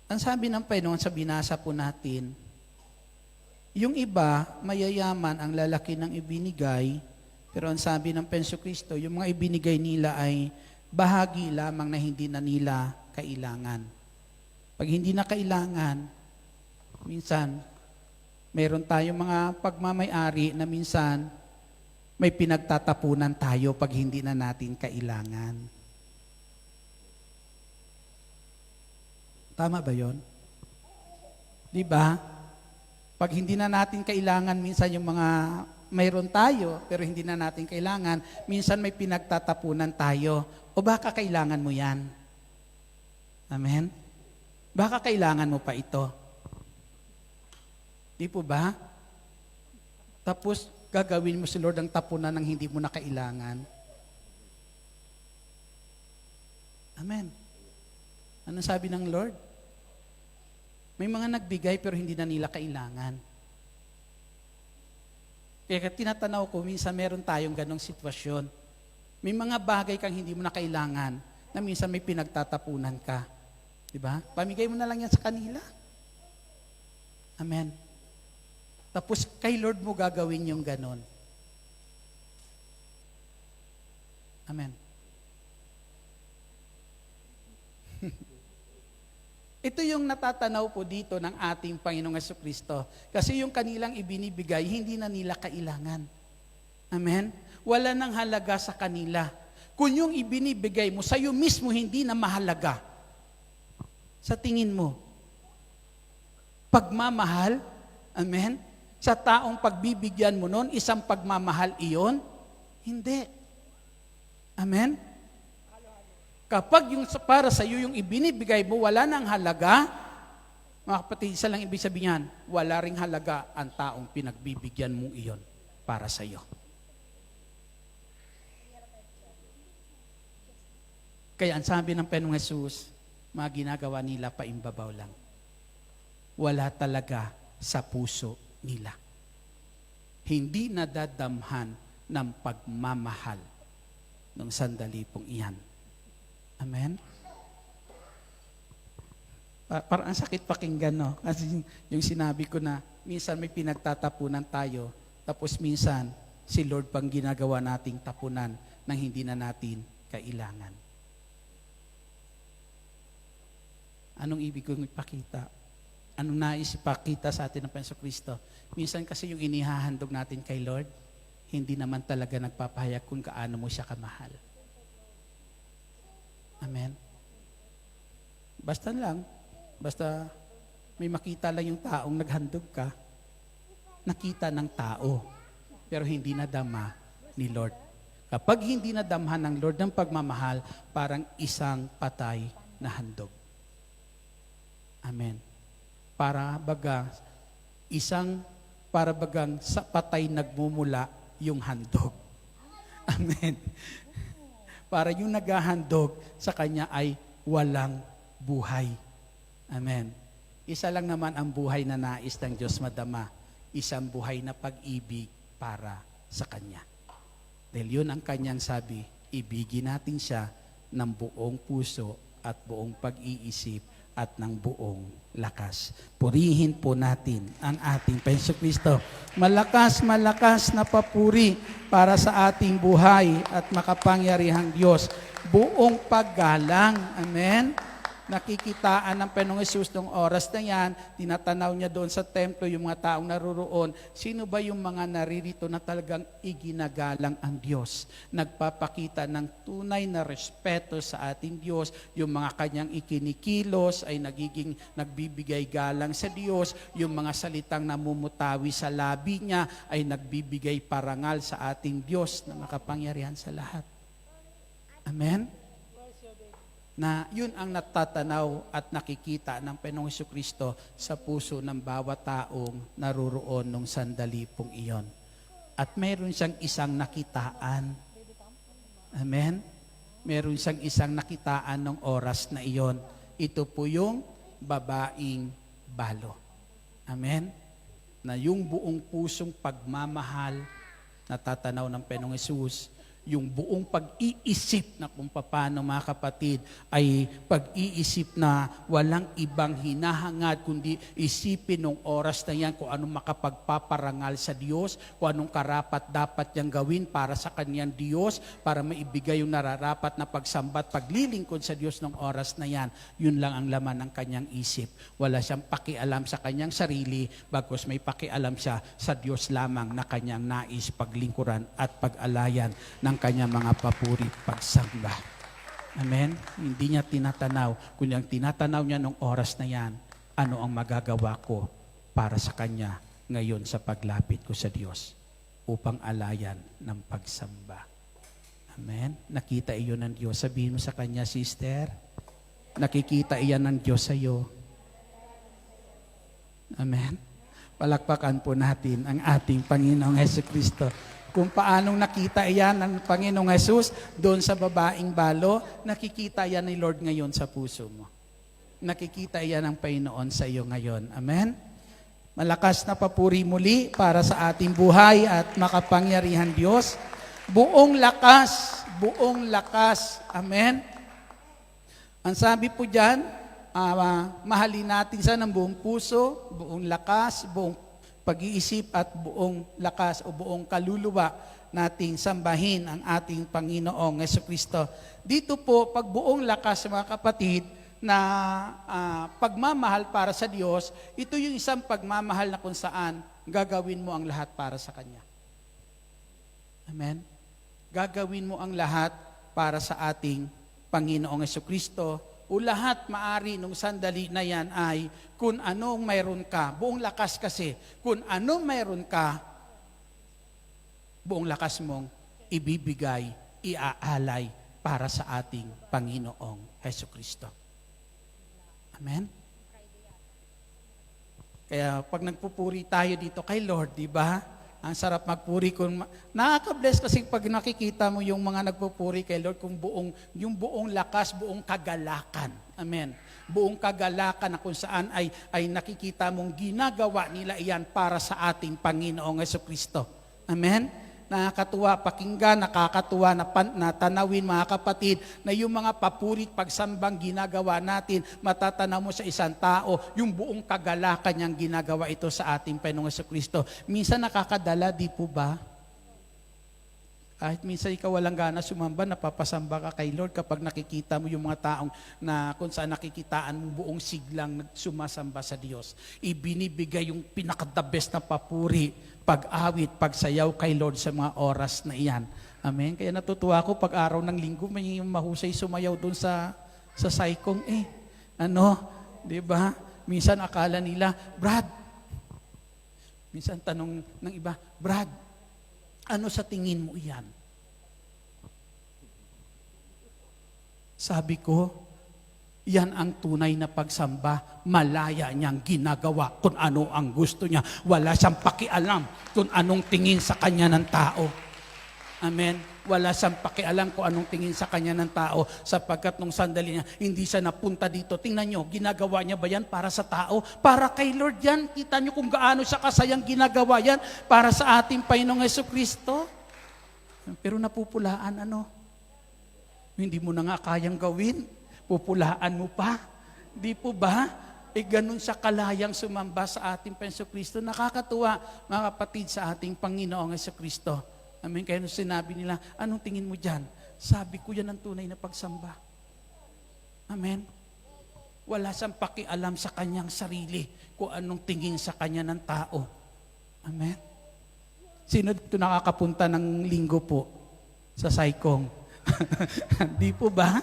S1: Ang sabi ng Panginoon sa binasa po natin, yung iba, mayayaman ang lalaki ng ibinigay, pero ang sabi ng Panginoong Kristo, yung mga ibinigay nila ay bahagi lamang na hindi na nila kailangan. Pag hindi na kailangan, minsan, meron tayong mga pagmamay-ari na minsan may pinagtatapunan tayo pag hindi na natin kailangan. Tama ba yon? Di ba? Pag hindi na natin kailangan, minsan yung mga mayroon tayo, pero hindi na natin kailangan, minsan may pinagtatapunan tayo. O baka kailangan mo yan? Amen? Baka kailangan mo pa ito? Di po ba? Tapos, gagawin mo si Lord ang tapunan ng hindi mo na kailangan. Amen. Anong sabi ng Lord? May mga nagbigay pero hindi na nila kailangan. Kaya tinatanaw ko, minsan meron tayong ganong sitwasyon. May mga bagay kang hindi mo na kailangan na minsan may pinagtatapunan ka. Diba? Pamigay mo na lang yan sa kanila. Amen. Tapos kay Lord mo gagawin yung ganon. Amen. Ito yung natatanaw po dito ng ating Panginoong Jesucristo. Kasi yung kanilang ibinibigay, hindi na nila kailangan. Amen? Wala nang halaga sa kanila. Kung yung ibinibigay mo, sa'yo mismo hindi na mahalaga. Sa tingin mo, pagmamahal, amen? Sa taong pagbibigyan mo nun, isang pagmamahal iyon? Hindi. Amen? Kapag yung para sa iyo yung ibinibigay mo, wala nang halaga, mga kapatid, isa lang ibig sabihin yan, wala ring halaga ang taong pinagbibigyan mo iyon para sa iyo. Kaya ang sabi ng Panginoong Jesus, mga ginagawa nila paimbabaw lang. Wala talaga sa puso nila. Hindi nadadamhan ng pagmamahal ng sandali pong iyan. Amen? Parang ang sakit pakinggan, no? Kasi yung sinabi ko na minsan may pinagtatapunan tayo, tapos minsan si Lord pang ginagawa nating tapunan nang hindi na natin kailangan. Anong ibig kong ipakita? Anong nais ipakita sa atin ng Panginoong Kristo? Minsan kasi yung inihahandog natin kay Lord, hindi naman talaga nagpapahayag kung kaano mo siya kamahal. Amen? Basta may makita lang yung taong naghandog ka, nakita ng tao, pero hindi nadama ni Lord. Kapag hindi nadamhan ng Lord ng pagmamahal, parang isang patay na handog. Amen. Para bagang sa patay nagmumula yung handog. Amen. Para yung naghahandog sa kanya ay walang buhay. Amen. Isa lang naman ang buhay na nais ng Diyos madama. Isang buhay na pag-ibig para sa kanya. Dahil yun ang kanyang sabi, ibigin natin siya ng buong puso at buong pag-iisip at ng buong lakas. Purihin po natin ang ating Panginoong Kristo. Malakas na papuri para sa ating buhay at makapangyarihang Diyos. Buong paggalang. Amen? Nakikitaan ng Panginoong Hesus nung oras na yan, tinatanaw niya doon sa templo yung mga taong naruroon. Sino ba yung mga naririto na talagang iginagalang ang Diyos? Nagpapakita ng tunay na respeto sa ating Diyos. Yung mga kanyang ikinikilos ay nagbibigay galang sa Diyos. Yung mga salitang namumutawi sa labi niya ay nagbibigay parangal sa ating Diyos na makapangyarihan sa lahat. Amen? Na yun ang natatanaw at nakikita ng Panginoong Jesucristo sa puso ng bawat taong naruroon nung sandali pong iyon. At meron siyang isang nakitaan. Amen? Meron siyang isang nakitaan ng oras na iyon. Ito po yung babaeng balo. Amen? Na yung buong pusong pagmamahal natatanaw ng Panginoong Hesus, yung buong pag-iisip na kung paano, mga kapatid, ay pag-iisip na walang ibang hinahangad kundi isipin ng oras na yan kung anong makapagpaparangal sa Diyos, kung anong karapat dapat niyang gawin para sa kanyang Diyos, para maibigay yung nararapat na pagsambat, paglilingkod sa Diyos ng oras na yan. Yun lang ang laman ng kanyang isip. Wala siyang pakialam sa kanyang sarili, bagkus may pakialam siya sa Diyos lamang na kanyang nais paglingkuran at pag-alayan ng kanyang mga papuri pagsamba. Amen? Hindi niya tinatanaw. Kundi ang tinatanaw niya nung oras na yan, ano ang magagawa ko para sa kanya ngayon sa paglapit ko sa Diyos upang alayan ng pagsamba. Amen? Nakita iyon ng Diyos. Sabihin mo sa kanya, sister, nakikita iyan ng Diyos sa iyo. Amen? Palakpakan po natin ang ating Panginoong Hesukristo. Kung paanong nakita iyan ng Panginoong Jesus doon sa babaeng balo, nakikita yan ni Lord ngayon sa puso mo. Nakikita iyan ng Panginoon sa iyo ngayon. Amen? Malakas na papuri muli para sa ating buhay at makapangyarihan Diyos. Buong lakas, buong lakas. Amen? Ang sabi po dyan, mahalin natin siya ng buong puso, buong lakas, buong pag-iisip at buong lakas o buong kaluluwa nating sambahin ang ating Panginoong Hesukristo. Dito po, pag buong lakas mga kapatid, na pagmamahal para sa Diyos, ito yung isang pagmamahal na kung saan gagawin mo ang lahat para sa Kanya. Amen? Gagawin mo ang lahat para sa ating Panginoong Hesukristo. O lahat maari nung sandali na yan ay kung anong mayroon ka, buong lakas kasi, kung anong mayroon ka, buong lakas mong ibibigay, iaalay para sa ating Panginoong Hesukristo. Amen? Kaya pag nagpupuri tayo dito kay Lord, di ba? Ang sarap magpuri kung nakaka-bless kasi pag nakikita mo yung mga nagpupuri kay Lord kung yung buong lakas, buong kagalakan. Amen. Buong kagalakan na kung saan ay nakikita mong ginagawa nila iyan para sa ating Panginoong Hesukristo. Amen. Nakakatuwa pakinggan, nakakatuwa na tanawin mga kapatid na yung mga papurit pagsambang ginagawa natin, matatanaw mo sa isang tao, yung buong kagalakan niyang ginagawa ito sa ating Panginoong Hesukristo. Minsan nakakadala, di po ba? Kahit minsan ikaw walang gana sumamba, napapasamba ka kay Lord kapag nakikita mo yung mga taong na kung saan nakikitaan mo buong siglang sumasamba sa Diyos. Ibinibigay yung pinaka-the best na papuri, pag-awit, pagsayaw kay Lord sa mga oras na iyan. Amen? Kaya natutuwa ako pag araw ng linggo, may mahusay sumayaw doon sa saykong. Di ba? Minsan akala nila, Brad, minsan tanong ng iba, Brad, ano sa tingin mo iyan? Sabi ko, yan ang tunay na pagsamba. Malaya niyang ginagawa kung ano ang gusto niya. Wala siyang pakialam kung anong tingin sa kanya ng tao. Amen? Wala siyang pakialam kung anong tingin sa kanya ng tao sapagkat nung sandali niya, hindi siya napunta dito. Tingnan niyo, ginagawa niya ba yan para sa tao? Para kay Lord yan. Kita niyo kung gaano siya kasayang ginagawa yan para sa ating Panginoong Hesukristo. Pero napupulaan, Hindi mo na nga kayang gawin. Pupulaan mo pa. Di po ba? Ganun siya kalayang sumamba sa ating Panginoong Hesukristo. Nakakatuwa, mga kapatid, sa ating Panginoong Hesukristo. Amen. Kaya nung sinabi nila, anong tingin mo dyan? Sabi ko, yan ang tunay na pagsamba. Amen. Wala siyang pakialam sa kanyang sarili kung anong tingin sa kanya ng tao. Amen. Sino dito nakakapunta ng linggo po sa Saykong? Di po ba?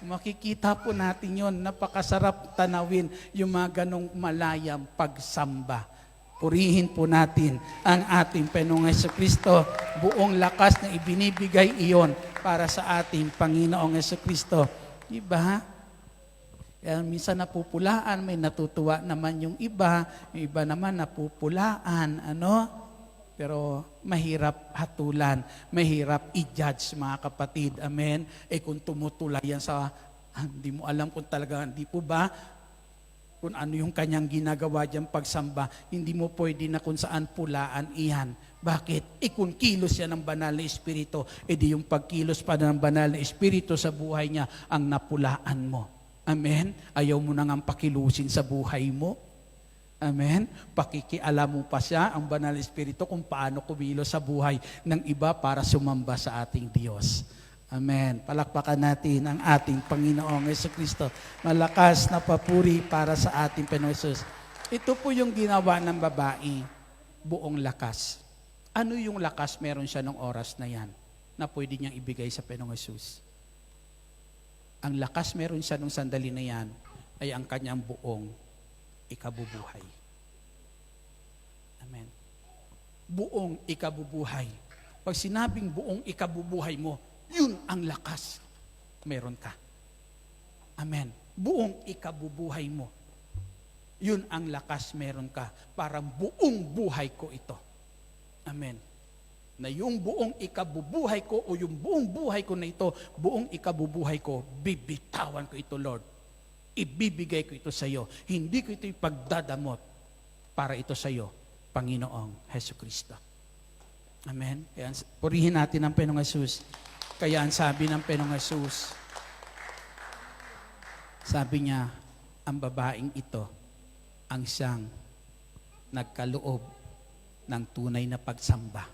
S1: Makikita po natin yon. Napakasarap tanawin yung mga ganong malayang pagsamba. Purihin po natin ang ating Panginoong Hesukristo. Buong lakas na ibinibigay iyon para sa ating Panginoong Hesukristo. Diba? Kaya minsan napupulaan, may natutuwa naman yung iba naman napupulaan, Pero mahirap hatulan, mahirap i-judge mga kapatid. Amen? Kung tumutula yan hindi mo alam kung talaga, hindi po ba? Kung ano yung kanyang ginagawa dyan pagsamba, hindi mo pwede na kung saan pulaan iyan. Bakit? Kung kilos yan ng banal na Espiritu, di yung pagkilos pa ng banal na Espiritu sa buhay niya ang napulaan mo. Amen? Ayaw mo na nga pakilusin sa buhay mo. Amen? Pakikialam mo pa siya, ang banal na Espiritu, kung paano kumilos sa buhay ng iba para sumamba sa ating Diyos. Amen. Palakpakan natin ang ating Panginoong Hesukristo. Malakas na papuri para sa ating Panginoong Jesus. Ito po yung ginawa ng babae, buong lakas. Ano yung lakas meron siya ng oras na yan na pwede niyang ibigay sa Panginoong Jesus? Ang lakas meron siya nung sandali na yan ay ang kanyang buong ikabubuhay. Amen. Buong ikabubuhay. Pag sinabing buong ikabubuhay mo, yun ang lakas. Meron ka. Amen. Buong ikabubuhay mo. Yun ang lakas meron ka. Parang buong buhay ko ito. Amen. Na yung buong ikabubuhay ko o yung buong buhay ko na ito, buong ikabubuhay ko, bibitawan ko ito, Lord. Ibibigay ko ito sa iyo. Hindi ko ito ipagdadamot para ito sa iyo, Panginoong Hesus Kristo. Amen. Kaya purihin natin ang Panginoong Hesus. Kaya ang sabi ng Panginoong Hesus, sabi niya, ang babaeng ito ang siyang nagkaloob ng tunay na pagsamba.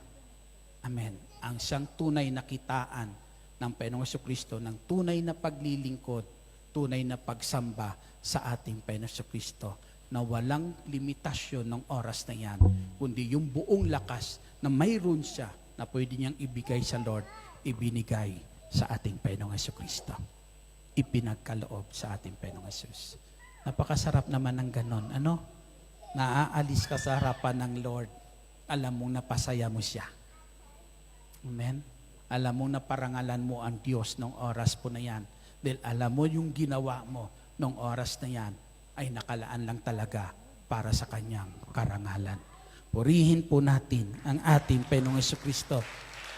S1: Amen. Ang siyang tunay na kitaan ng Panginoong Jesucristo, ng tunay na paglilingkod, tunay na pagsamba sa ating Panginoong Jesucristo, na walang limitasyon ng oras na yan, kundi yung buong lakas na mayroon siya na pwede niyang ibigay sa Lord, ibinigay sa ating Panginoong Jesucristo. Ipinagkaloob sa ating Panginoong Jesus. Napakasarap naman ng ganon. Ano? Naaalis ka sa harapan ng Lord. Alam mong napasaya mo siya. Amen? Alam mo na parangalan mo ang Diyos ng oras po na yan. Dahil alam mo yung ginawa mo ng oras na yan ay nakalaan lang talaga para sa kanyang karangalan. Purihin po natin ang ating Panginoong Jesucristo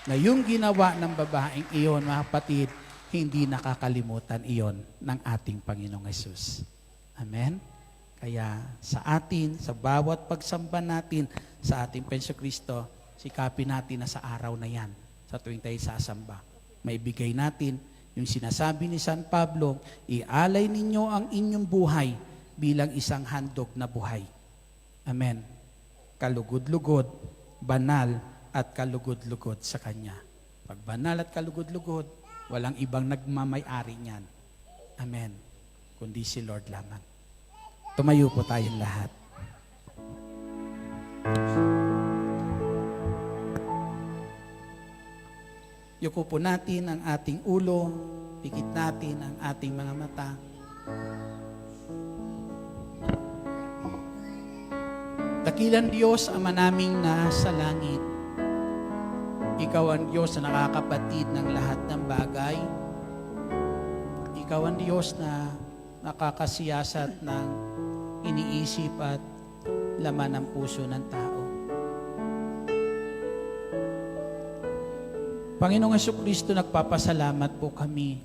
S1: na yung ginawa ng babaeng iyon, mga kapatid, hindi nakakalimutan iyon ng ating Panginoong Hesus. Amen? Kaya sa atin, sa bawat pagsamba natin sa ating Panginoong Jesucristo, sikapin natin na sa araw na yan, sa tuwing tayo sasamba, maibigay natin yung sinasabi ni San Pablo, ialay ninyo ang inyong buhay bilang isang handog na buhay. Amen. Kalugod-lugod, banal at kalugod-lugod sa Kanya. Pag banal at kalugod-lugod, walang ibang nagmamay-ari niyan. Amen. Kundi si Lord lamang. Tumayo po tayong lahat. Yuko po natin ang ating ulo, pikit natin ang ating mga mata. Dakilang Diyos, Ama naming nasa langit. Ikaw ang Diyos na nakakapatid ng lahat ng bagay. Ikaw ang Diyos na nakakasiyasat ng iniisip at laman ng puso ng tao. Panginoong Jesucristo, nagpapasalamat po kami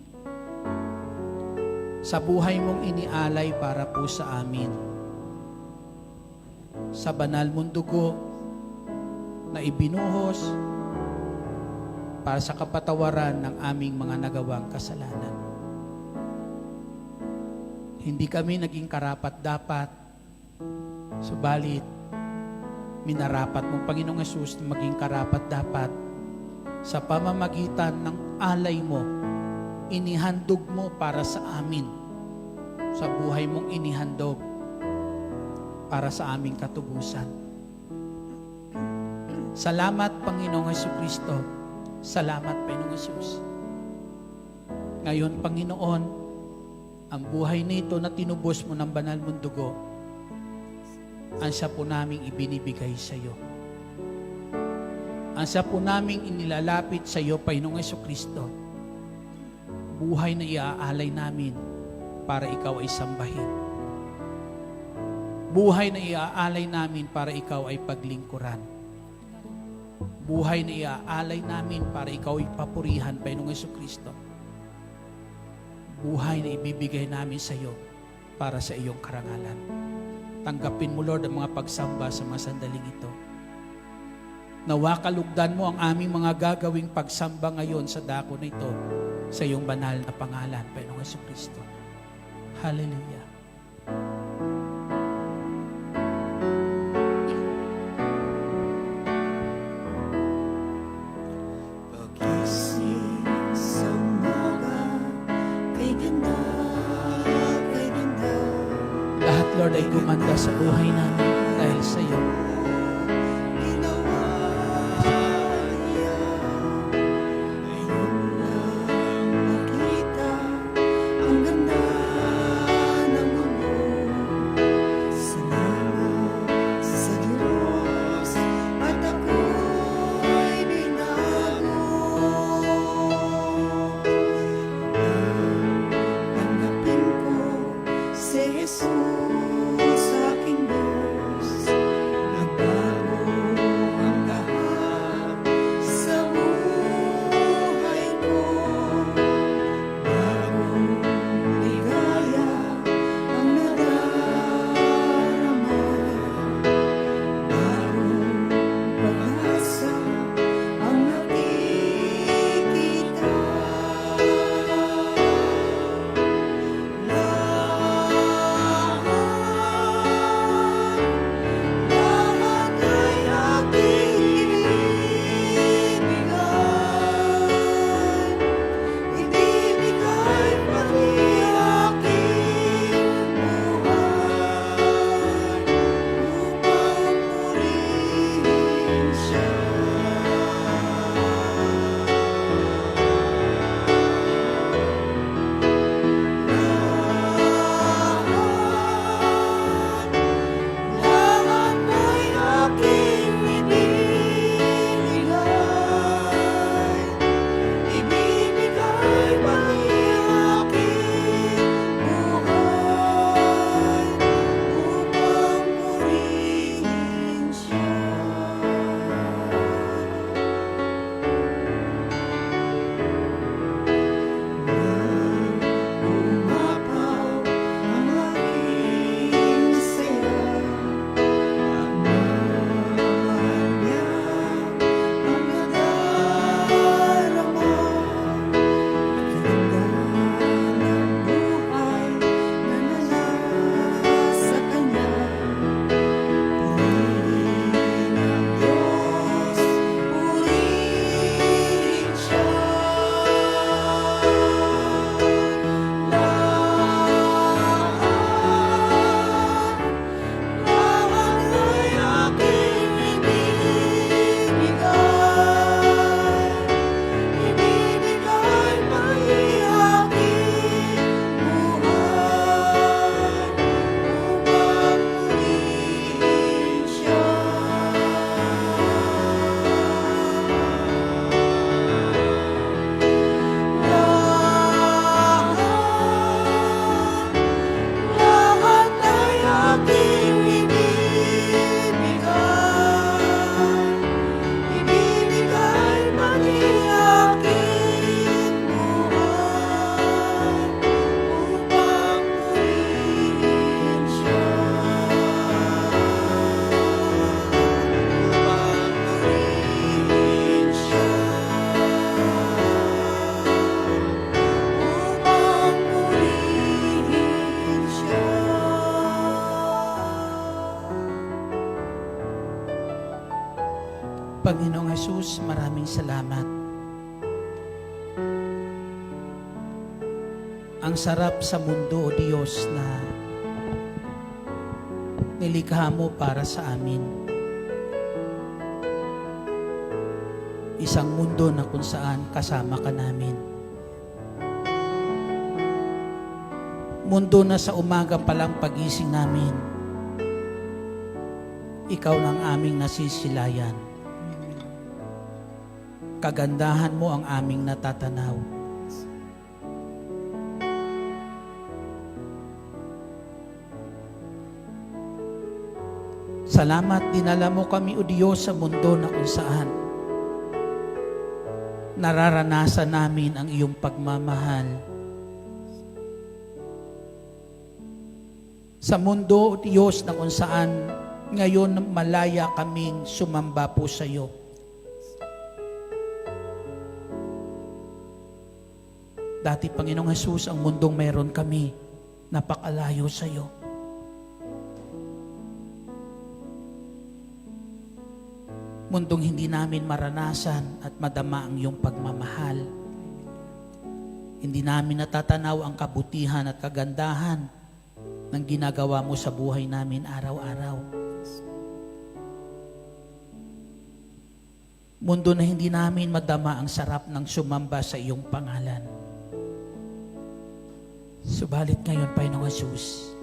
S1: sa buhay mong inialay para po sa amin. Sa banal mong dugo na ibinuhos para sa kapatawaran ng aming mga nagawang kasalanan. Hindi kami naging karapat-dapat, subalit minarapat mong Panginoong Hesus na maging karapat-dapat sa pamamagitan ng alay mo, inihandog mo para sa amin, sa buhay mong inihandog para sa aming katubusan. Salamat, Panginoong Jesucristo. Salamat, Panginoong Jesus. Ngayon, Panginoon, ang buhay nito na tinubos mo ng banal mong dugo, ang siya po naming ibinibigay sa iyo. Ang siya po naming inilalapit sa iyo, Panginoong Jesucristo. Buhay na iaalay namin para ikaw ay sambahin. Buhay na iaalay namin para ikaw ay paglingkuran. Buhay na iaalay namin para ikaw ay papurihan, Panginoong Jesucristo. Buhay na ibibigay namin sa iyo para sa iyong karangalan. Tanggapin mo, Lord, ang mga pagsamba sa mga sandaling ito. Nawa kalugdan mo ang aming mga gagawing pagsamba ngayon sa dako na ito sa iyong banal na pangalan, Panginoong Jesucristo. Hallelujah. Lahat, Lord, ay gumanda sa buhay namin dahil sa iyo.
S2: Jesus sa
S1: Panginoong Jesus, maraming salamat. Ang sarap sa mundo, O Diyos, na nilikha mo para sa amin. Isang mundo na kung saan kasama ka namin. Mundo na sa umaga palang pagising namin, ikaw ng aming nasisilayan. Kagandahan mo ang aming natatanaw. Salamat, dinala mo kami, O Diyos, sa mundo na kung saan nararanasan namin ang iyong pagmamahal. Sa mundo, O Diyos, na kung saan ngayon malaya kaming sumamba po sa iyo. Dati, Panginoong Jesus, ang mundong meron kami, napakalayo sa iyo. Mundong hindi namin maranasan at madama ang iyong pagmamahal. Hindi namin natatanaw ang kabutihan at kagandahan ng ginagawa mo sa buhay namin araw-araw. Mundo na hindi namin madama ang sarap ng sumamba sa iyong pangalan. Subalit ngayon, Panginoong Jesus,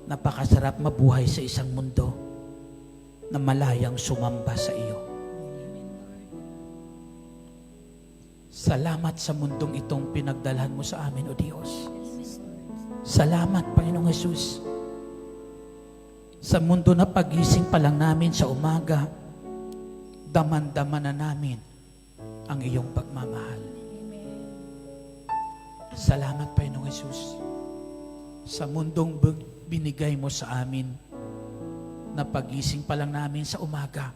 S1: napakasarap mabuhay sa isang mundo na malayang sumamba sa iyo. Salamat sa mundong itong pinagdalhan mo sa amin, O Diyos. Salamat, Panginoong Jesus. Sa mundo na pagising pa lang namin sa umaga, daman-daman na namin ang iyong pagmamahal. Salamat, Panginoong Jesus, sa mundong binigay mo sa amin na pagising pa lang namin sa umaga,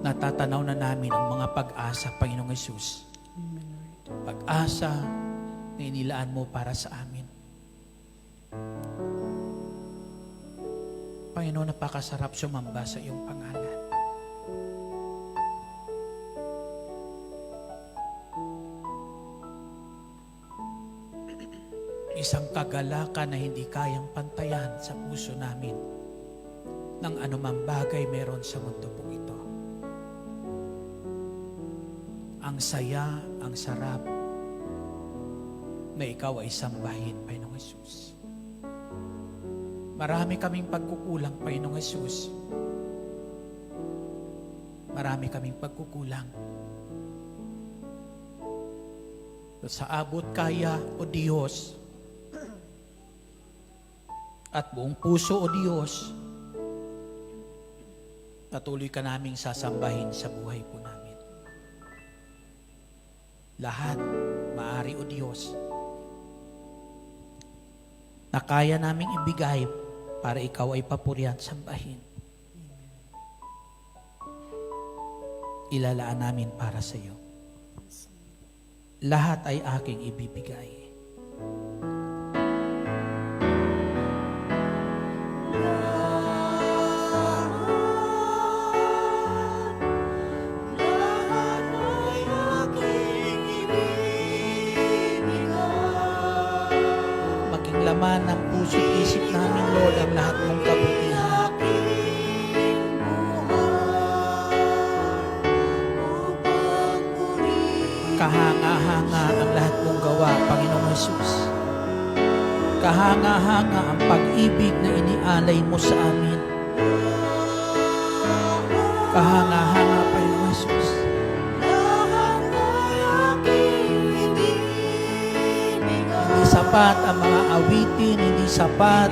S1: natatanaw na namin ang mga pag-asa, Panginoong Jesus. Pag-asa na inilaan mo para sa amin. Panginoon, napakasarap sumamba sa iyong pangalan. Isang kagalakan na hindi kayang pantayan sa puso namin ng anumang bagay meron sa mundo pong ito. Ang saya, ang sarap na ikaw ay sambahin, Panginoong Jesus. Marami kaming pagkukulang, Panginoong Jesus. Marami kaming pagkukulang. Sa abot kaya, O Diyos, at buong puso, O Diyos, patuloy ka naming sasambahin sa buhay po namin. Lahat, maaari, O Diyos, na kaya naming ibigay para ikaw ay papurihan, sambahin. Ilalaan namin para sa iyo. Lahat ay aking ibibigay. Laman ng puso't isip namin, Lord, ang lahat mong kabutihan. Kahanga-hanga ang lahat mong gawa, Panginoong Jesus. Kahanga-hanga ang pag-ibig na inialay mo sa amin. Kahanga-hanga, Panginoong Jesus. Sapat ang mga awitin, hindi sapat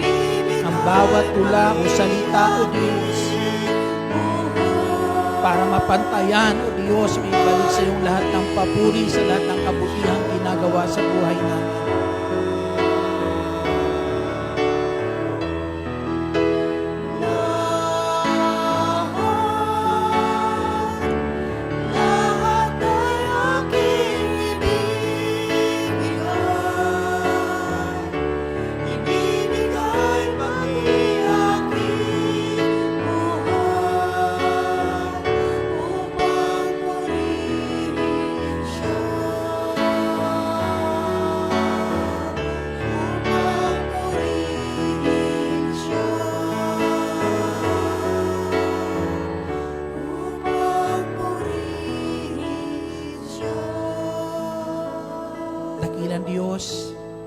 S1: ang bawat tula o salita, O Diyos, para mapantayan, O Diyos, may balik sa iyong lahat ng papuri, sa lahat ng kabutihang ginagawa sa buhay namin.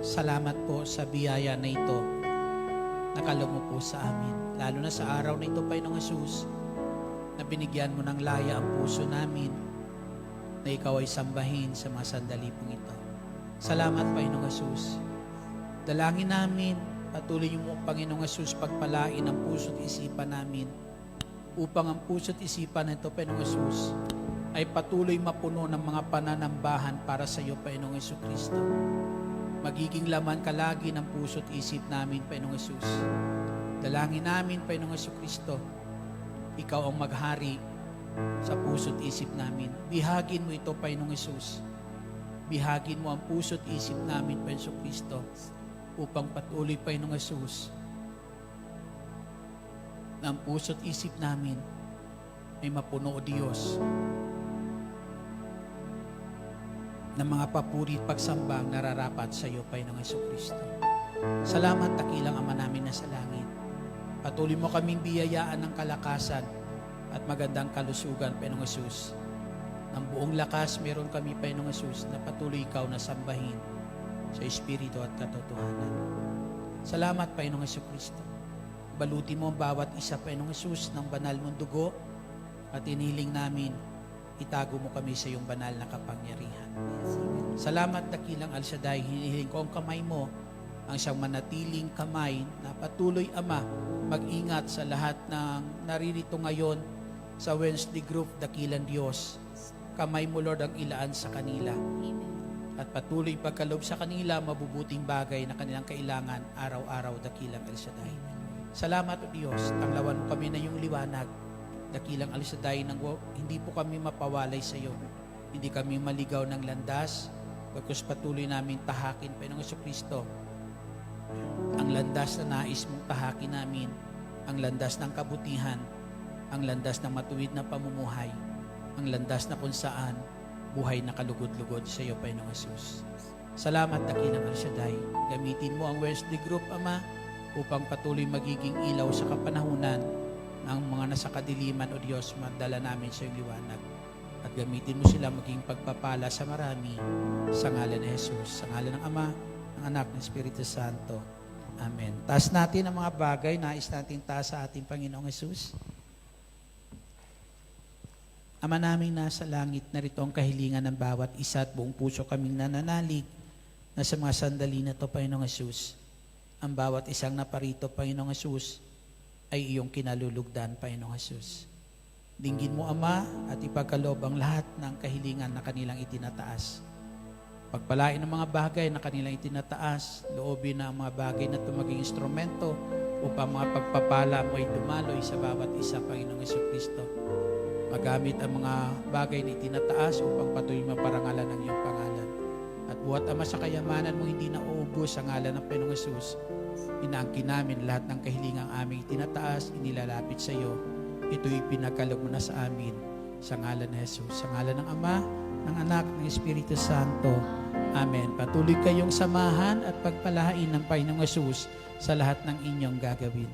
S1: Salamat po sa biyaya na ito na kaloob mo po sa amin. Lalo na sa araw na ito, Panginoong Hesus, na binigyan mo ng laya ang puso namin na ikaw ay sambahin sa mga sandali pong ito. Salamat, Panginoong Hesus. Dalangin namin, patuloy niyo mo, Panginoong Hesus, pagpalain ang puso at isipan namin upang ang puso at isipan na ito, Panginoong Hesus, ay patuloy mapuno ng mga pananambahan para sa iyo, Panginoong Jesucristo. Magiging laman ka lagi ng puso at isip namin, Panginoong Hesus. Dalangin namin, Panginoong Jesucristo, ikaw ang maghari sa puso at isip namin. Bihagin mo ito, Panginoong Hesus. Bihagin mo ang puso at isip namin, Panginoong Jesucristo, upang patuloy, Panginoong Hesus, na ang puso at isip namin ay mapuno, O Diyos, ng mga papuri at pagsamba ang nararapat sa iyo, Panginoong Jesucristo. Salamat, dakilang Ama namin na sa langit. Patuloy mo kaming biyayaan ng kalakasan at magandang kalusugan, Panginoong Hesus. Ng buong lakas, meron kami, Panginoong Hesus, na patuloy ikaw na sambahin sa Espiritu at katotohanan. Salamat, Panginoong Jesucristo. Baluti mo ang bawat isa, Panginoong Hesus, ng banal mong dugo at iniling namin, itago mo kami sa iyong banal na kapangyarihan. Salamat, dakilang El Shaddai. Hinihiling ko ang kamay mo, ang siyang manatiling kamay na patuloy, Ama, mag-ingat sa lahat ng naririto ngayon sa Wednesday group, dakilang Diyos. Kamay mo, Lord, ang ilaan sa kanila. At patuloy pagkaloob sa kanila, mabubuting bagay na kanilang kailangan araw-araw, dakilang El Shaddai. Salamat, O Diyos. Tanglawan mo kami na iyong liwanag, dakilang El Shaddai, nang hindi po kami mapawalay sa iyo. Hindi kami maligaw ng landas, pagkus patuloy namin tahakin, Panginoong Jesucristo, ang landas na nais mong tahakin namin, ang landas ng kabutihan, ang landas ng matuwid na pamumuhay, ang landas na kung saan buhay na kalugod-lugod sa iyo, Panginoong Jesus. Salamat, dakilang El Shaddai. Gamitin mo ang Wednesday group, Ama, upang patuloy magiging ilaw sa kapanahunan ng mga nasa kadiliman, O Diyos, madala namin sa iyong liwanag. At gamitin mo sila maging pagpapala sa marami sa ngalan ni Jesus, sa ngalan ng Ama, ng Anak, ng Espiritu Santo. Amen. Taas natin ang mga bagay, nais natin taas sa ating Panginoong Jesus. Ama naming nasa langit, narito ang kahilingan ng bawat isa at buong puso kaming nananalig na sa mga sandali na ito, Panginoong Jesus, ang bawat isang naparito, Panginoong Jesus, ay iyong kinalulugdan, Panginoong Jesus. Dinggin mo, Ama, at ipagkaloob ang lahat ng kahilingan na kanilang itinataas. Pagpalain ang mga bagay na kanilang itinataas, loobin na ang mga bagay na ito maging instrumento upang mga pagpapala mo ay dumaloy sa bawat isa, Panginoong Jesucristo. Magamit ang mga bagay na itinataas upang patuloy maparangalan ang iyong pangalan. At buhat, Ama, sa kayamanan mo hindi na uubos sa ngalan ng Panginoong Jesus, inaangkin namin lahat ng kahilingang aming itinataas, inilalapit sa iyo. Ito'y pinagkaloob mo na sa amin sa ngalan ni Jesus. Sa ngalan ng Ama, ng Anak, ng Espiritu Santo. Amen. Patuloy kayong samahan at pagpalain ng Panginoong Jesus sa lahat ng inyong gagawin.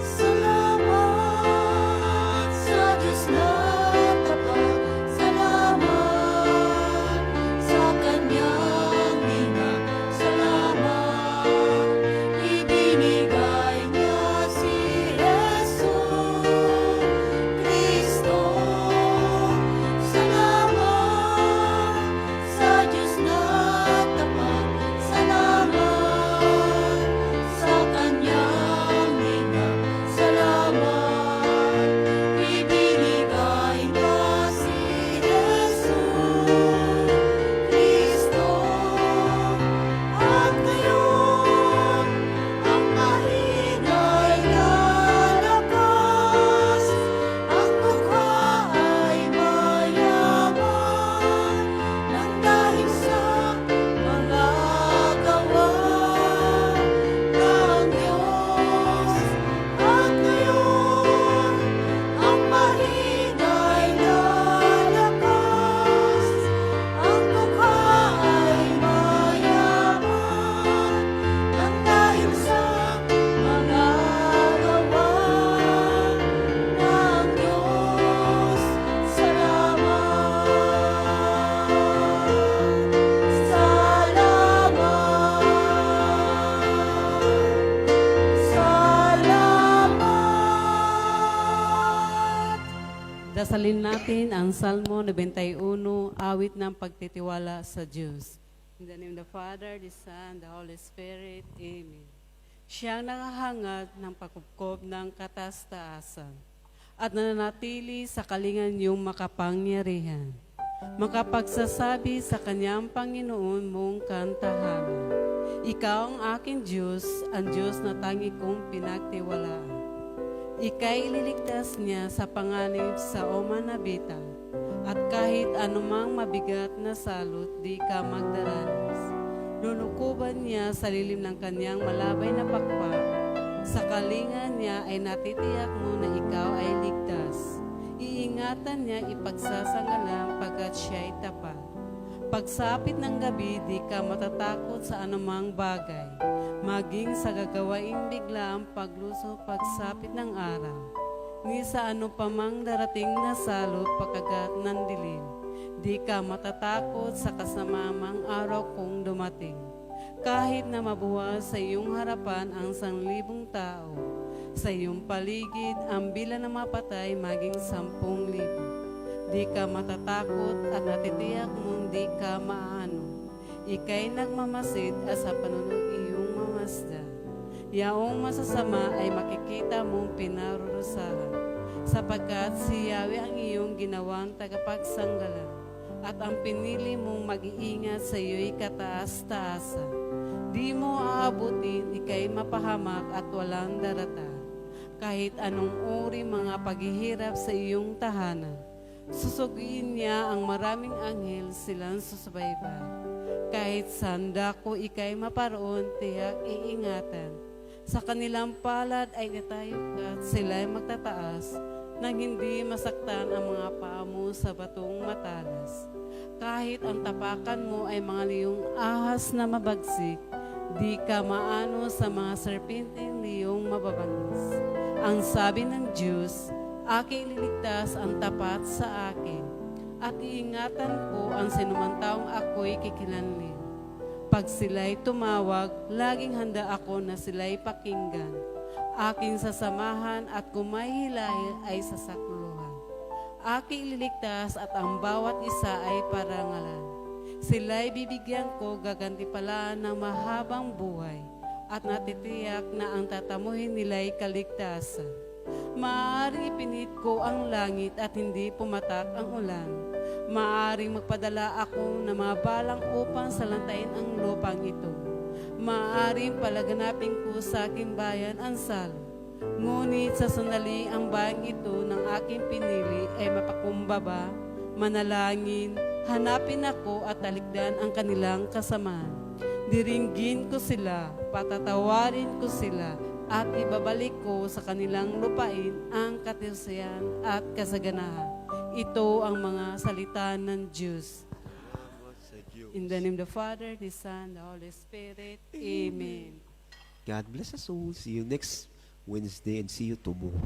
S2: Salamat. Dasalin natin ang Salmo 91, awit ng pagtitiwala sa Diyos. In the name of the Father, the Son, the Holy Spirit. Amen. Siyang nakahangad ng pagkupkob ng katas-taasan at nananatili sa kalingan yung makapangyarihan. Makapagsasabi sa kanyang Panginoon mong kantahanan. Ikaw ang aking Diyos, ang Diyos na tangi kong pinagtiwalaan. Ika'y ililigtas niya sa panganib sa Oman-Nabitan, at kahit anumang mabigat na salot, di ka magdaranas. Lulukuban niya sa lilim ng kanyang malabay na pakpak. Sa kalingan niya ay natitiyak mo na ikaw ay ligtas. Iingatan niya ipagsasangalan pagkat siya'y tapat. Pagsapit ng gabi, di ka matatakot sa anumang bagay. Maging sa gagawaing bigla ang pagluso pagsapit ng araw. Ni sa ano pa mang darating na salot pagkagat ng dilim. Di ka matatakot sa kasamamang araw kung dumating. Kahit na mabuwas sa iyong harapan ang 1,000 tao, sa iyong paligid ang bilang ng mapatay maging 10,000. Di ka matatakot at natitiyak mong di ka maano. Ika'y nagmamasid at sa panunod iyong mamasdan. Yaong masasama ay makikita mong pinarurusahan, sapagkat si Yahweh ang iyong ginawang tagapagsanggalan, at ang pinili mong mag-iingat sa iyo'y kataas-taasan. Di mo aabutin, ika'y mapahamak at walang daratan. Kahit anong uri mga paghihirap sa iyong tahanan, susugiin niya ang maraming anghel silang susubaybay. Kahit sanda ko ika'y maparoon, tiyak iingatan. Sa kanilang palad ay itayog at sila'y magtataas nang hindi masaktan ang mga paa mo sa batong matalas. Kahit ang tapakan mo ay mga liyong ahas na mabagsik, di ka maano sa mga serpenteng liyong mababanis. Ang sabi ng Diyos, aking ililigtas ang tapat sa akin, at iingatan ko ang sinumantaong ako'y kikilanlin. Pag sila'y tumawag, laging handa ako na sila'y pakinggan. Aking sasamahan at kung may hilahil ay sasakluhan. Aking ililigtas at ang bawat isa ay parangalan. Sila'y bibigyan ko gagantipalaan ng mahabang buhay at natitiyak na ang tatamuhin nila'y kaligtasan. Maaaring ipinit ko ang langit at hindi pumatak ang ulan. Maaaring magpadala ako ng mga balang upang salantain ang lupang ito. Maaaring palaganapin ko sa aking bayan ang salo. Ngunit sa sandali ang bayang ito ng aking pinili ay mapakumbaba, manalangin, hanapin ako at talikdan ang kanilang kasamaan. Diringgin ko sila, patatawarin ko sila, at ibabalik ko sa kanilang lupain ang katisayan at kasaganahan. Ito ang mga salita ng Diyos. In the name of the Father, the Son, the Holy Spirit. Amen.
S3: God bless us all. See you next Wednesday and see you tomorrow.